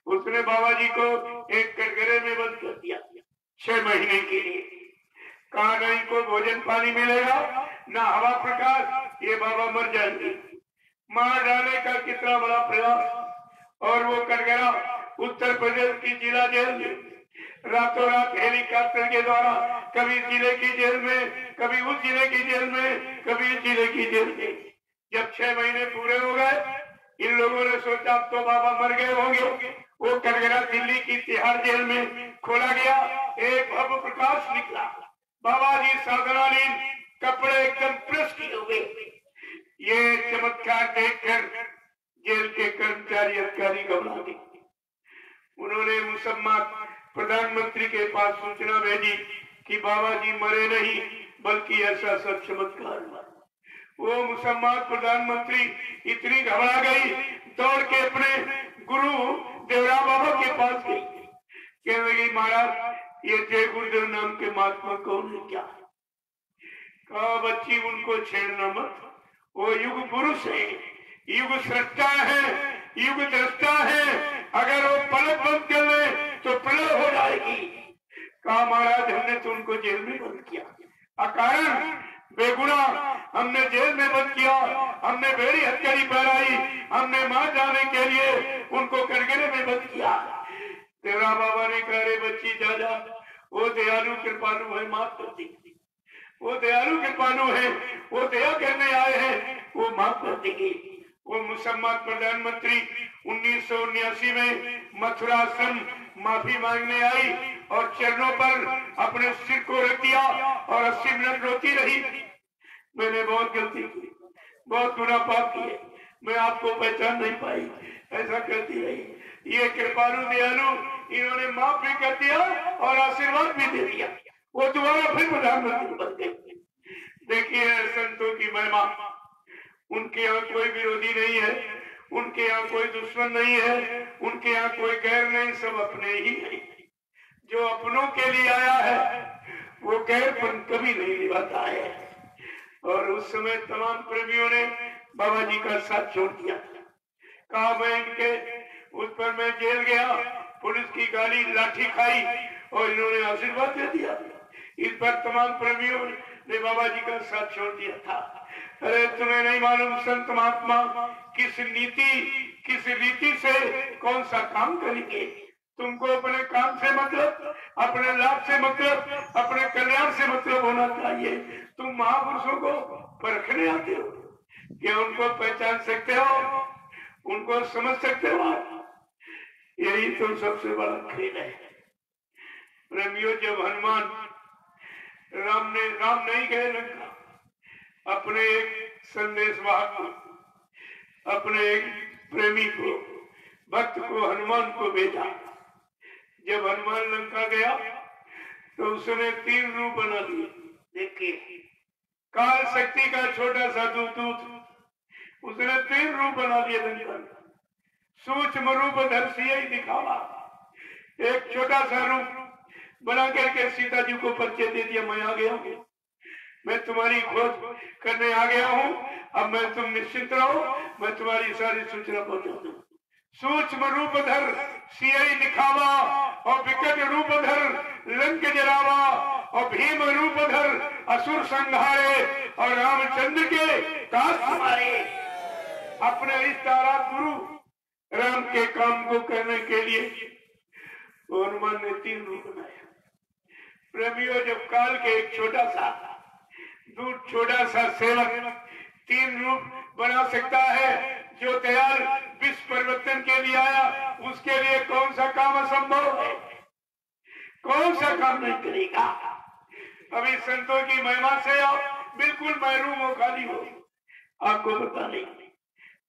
उसने बाबा जी को एक कटघरे में बंद कर दिया 6 महीने के लिए। कहा न इनको भोजन पानी मिलेगा, ना हवा प्रकाश, ये बाबा मर जाएंगे। मार डालने का कितना बड़ा प्रयास। और वो कटघरा उत्तर प्रदेश की जिला जेल में रातों रात हेलीकॉप्टर के द्वारा कभी जिले की जेल में, कभी उस जिले की जेल में, कभी इस जिले की जेल में। जब 6 महीने पूरे हो गए, इन लोगों ने सोचा अब तो बाबा मर गए होंगे। वो कटघरा दिल्ली की तिहाड़ जेल में खोला गया। एक भव्य प्रकाश निकला। बाबा जी साधनालीन, कपड़े एकदम प्रेस किए हुए। ये चमत्कार देखकर जेल के कर्मचारी अधिकारी घबरा गए। उन्होंने मुसलमान प्रधानमंत्री के पास सूचना भेजी कि बाबा जी मरे नहीं, बल्कि ऐसा सब चमत्कार हुआ। वो मुसलमान प्रधानमंत्री इतनी घबरा गई, दौड़ के अपने गुरु देवराम बाबा के पास गई। कहने लगी, महाराज ये जय गुरुदेव नाम के महात्मा कौन है क्या? कहा, बच्ची उनको छेड़ना मत, वो युग पुरुष है, युग सृष्टा है, युग दृष्टा है। अगर वो पलक बंद कर ले तो प्रलय हो जाएगी। कहा, महाराज हमने तो उनको जेल में बंद किया, अकारण बेगुना हमने जेल में बंद किया, हमने बेड़ी हथकड़ी पहराई, हमने मार जाने के लिए उनको कटघरे में बंद किया। तेरा बाबा ने कहा, रे बच्ची जा जा, वो दयालु कृपालु है, माफ कर दी। वो दयालु कृपालु है, वो दया करने आए हैं, वो माफ कर देंगे। वो मुसलमान प्रधानमंत्री 1979 में मथुरा आश्रम माफी मांगने आई और चरणों पर अपने सिर को रख दिया और 80 मिनट रोती रही। मैंने बहुत गलती की, बहुत गुनाह पाप किए, मैं आपको पहचान नहीं पाई, ऐसा करती रही। ये कृपालु दयालु, इन्होंने माफ भी कर दिया और आशीर्वाद भी दे दिया। वो दोबारा फिर प्रधानमंत्री बन गए। देखिए संतों की महिमा, उनके यहाँ कोई विरोधी नहीं है, उनके यहाँ कोई दुश्मन नहीं है, उनके यहाँ कोई गैर नहीं, सब अपने ही है। जो अपनों के लिए आया है वो गैरपन कभी नहीं निभाता है। और उस समय तमाम प्रेमियों ने बाबा जी का साथ छोड़ दिया। कहा, मैं इनके उस पर मैं जेल गया, पुलिस की गाली लाठी खाई और इन्होंने आशीर्वाद दे दिया। इस पर तमाम प्रेमियों ने बाबा जी का साथ छोड़ दिया था। अरे तुम्हें नहीं मालूम संत महात्मा किस रीति से कौन सा काम करेंगे। तुमको अपने काम से मतलब, अपने लाभ से मतलब, अपने कल्याण से मतलब होना चाहिए। तुम महापुरुषों को परखने आते हो, क्या उनको पहचान सकते हो, उनको समझ सकते हो? यही तो सबसे बड़ा खेल है। प्रेमियों, जब हनुमान राम नहीं गए लंका, अपने एक संदेशवाहक को, अपने एक प्रेमी को, भक्त को, हनुमान को भेजा। जब हनुमान लंका गया तो उसने 3 रूप बना दिए। देखिए, काल शक्ति का छोटा सा दूत उसने 3 रूप बना दिए लंका में। सूक्ष्म रूप धरसिया ही दिखावा। एक छोटा सा रूप बना करके सीता जी को परिचय दे दिया, मैं आ गया हूँ, मैं तुम्हारी खोज करने आ गया हूँ, अब मैं तुम निश्चिंत रहो, मैं तुम्हारी सारी सूचना पहुंचा दूं। सूक्ष्म रूप धर सियाई दिखावा और विकट रूप धर लंक जरावा और भीम रूप धर असुर संहारे और रामचंद्र के काज हमारे। अपने इस तारा गुरु राम के काम को करने के लिए हनुमान ने 3 रूप बनाया। प्रेमियों, जब काल के एक छोटा सा दूध छोटा सा सेवक 3 रूप बना सकता है। जो दयाल विश्व परिवर्तन के लिए आया, उसके लिए कौन सा काम असंभव है? कौन सा काम नहीं करेगा? अभी संतों की महिमा से आप बिल्कुल महरूम हो, खाली हो। आपको पता नहीं,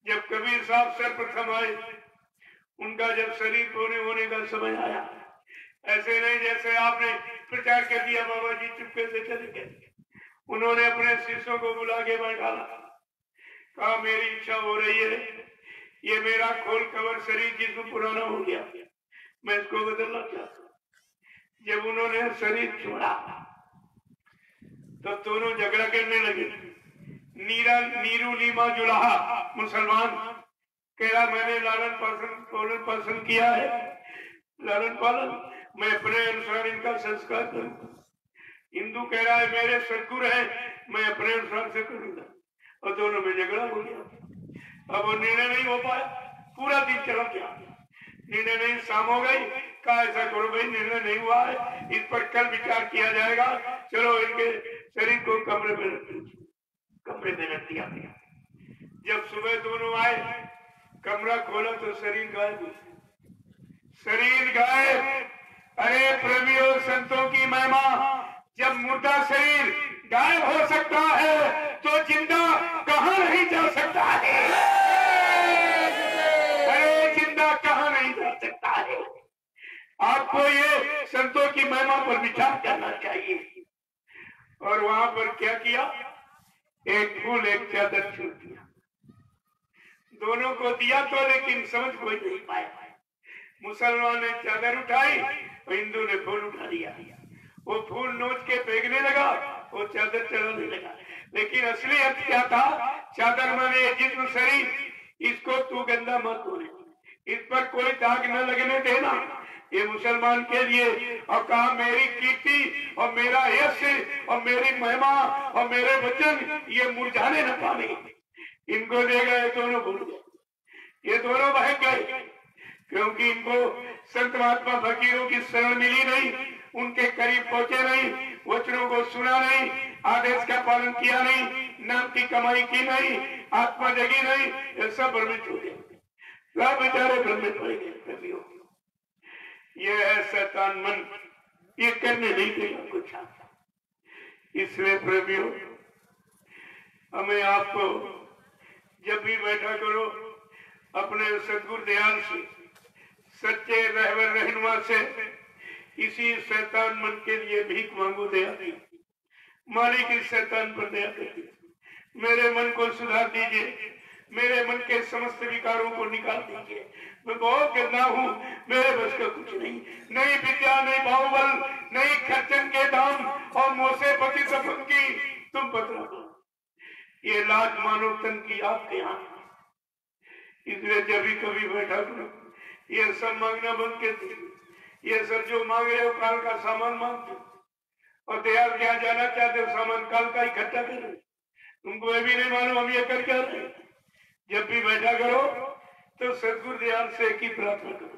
जब कबीर साहब सर्वप्रथम आए, उनका जब शरीर होने का समय आया, ऐसे नहीं जैसे आपने प्रचार कर दिया बाबा जी चुपके से चले गए। उन्होंने अपने शिष्यों को बुला के बैठाला, कहा मेरी इच्छा हो रही है, ये मेरा खोल कवर शरीर जिसको पुराना हो गया, मैं इसको बदलना चाहता हूँ। जब उन्होंने शरीर छोड़ा तो दोनों झगड़ा करने लगे। नीरू नीमा जुलाहा मुसलमान कह रहा मैंने लालन पालन किया है, लालन पालन, मैं अपने अनुसार इनका संस्कार करूंगा। हिंदू कह रहा है मेरे सदगुरु है, मैं अपने अनुसार से करूंगा। और दोनों में झगड़ा हो गया। अब वो निर्णय नहीं हो पाया, पूरा दिन चला गया, निर्णय नहीं, शाम हो गई, कहा ऐसा करो भाई निर्णय नहीं हुआ है, इस पर कल विचार किया जाएगा, चलो इनके शरीर को कमरे में रख दिया। जब सुबह दोनों आए, कमरा खोला तो शरीर गायब, शरीर गायब। अरे प्रेमियों, संतों की महिमा, जब मुर्दा शरीर गायब हो सकता है तो जिंदा कहां नहीं जा सकता है? अरे जिंदा कहां नहीं जा सकता है? आपको ये संतों की महिमा पर विचार करना चाहिए। और वहां पर क्या किया? एक फूल एक चादर छोड़ दिया, दोनों को दिया तो, लेकिन समझ कोई नहीं पाया। मुसलमान ने चादर उठाई और हिंदू ने फूल उठा लिया। वो फूल नोच के फेंकने लगा, वो चादर चढ़ाने लगा। लेकिन असली अर्थ क्या था? चादर माने जिस्म शरीर, इसको तू गंदा मत होने, इस पर कोई दाग न लगने देना, ये मुसलमान के लिए। और कहा मेरी कीर्ति और मेरा यश और मेरी महिमा और मेरे वचन ये मुरझाने न पावे। इनको दे गए, दोनों भूल गए, ये दोनों बहक गए, क्योंकि इनको संत महात्मा फकीरों की शरण मिली नहीं, उनके करीब पहुंचे नहीं, वचनों को सुना नहीं, आदेश का पालन किया नहीं, नाम की कमाई की नहीं, आत्मा जगी नहीं, ये सब भ्रमित हो गए, सब बेचारे भ्रमित हो गए। ये है शैतान मन, ये करने नहीं देगा कुछ। इसलिए प्रेमियों, हमें आपको जब भी बैठा करो अपने सदगुरु दयाल से, सच्चे रहबर रहनुमा से, इसी शैतान मन के लिए भीख मांगो दया। मालिक इस शैतान पर दया करिए, मेरे मन को सुधार दीजिए, मेरे मन के समस्त विकारों को निकाल दीजिए। मैं बहुत गंदा हूँ, मेरे बस का कुछ नहीं, नहीं विद्या, नहीं बाहुबल, नहीं खर्चन के दाम और मोसे पति सपन की तुम बतला दो। ये लाज मानो तन की आपके यहाँ। इसलिए जब भी कभी बैठा करो, ये सब मांगना बंद कर दो। ये सब जो मांग रहे हो काल का सामान मांगते, और दयाल क्या जाना चाहते हो, सामान काल का इकट्ठा कर रहे। तुमको ये भी नहीं मालूम हम ये कर क्या रहे। जब भी बैठा करो तो सदगुरु दयाल से एक ही प्रार्थना करो,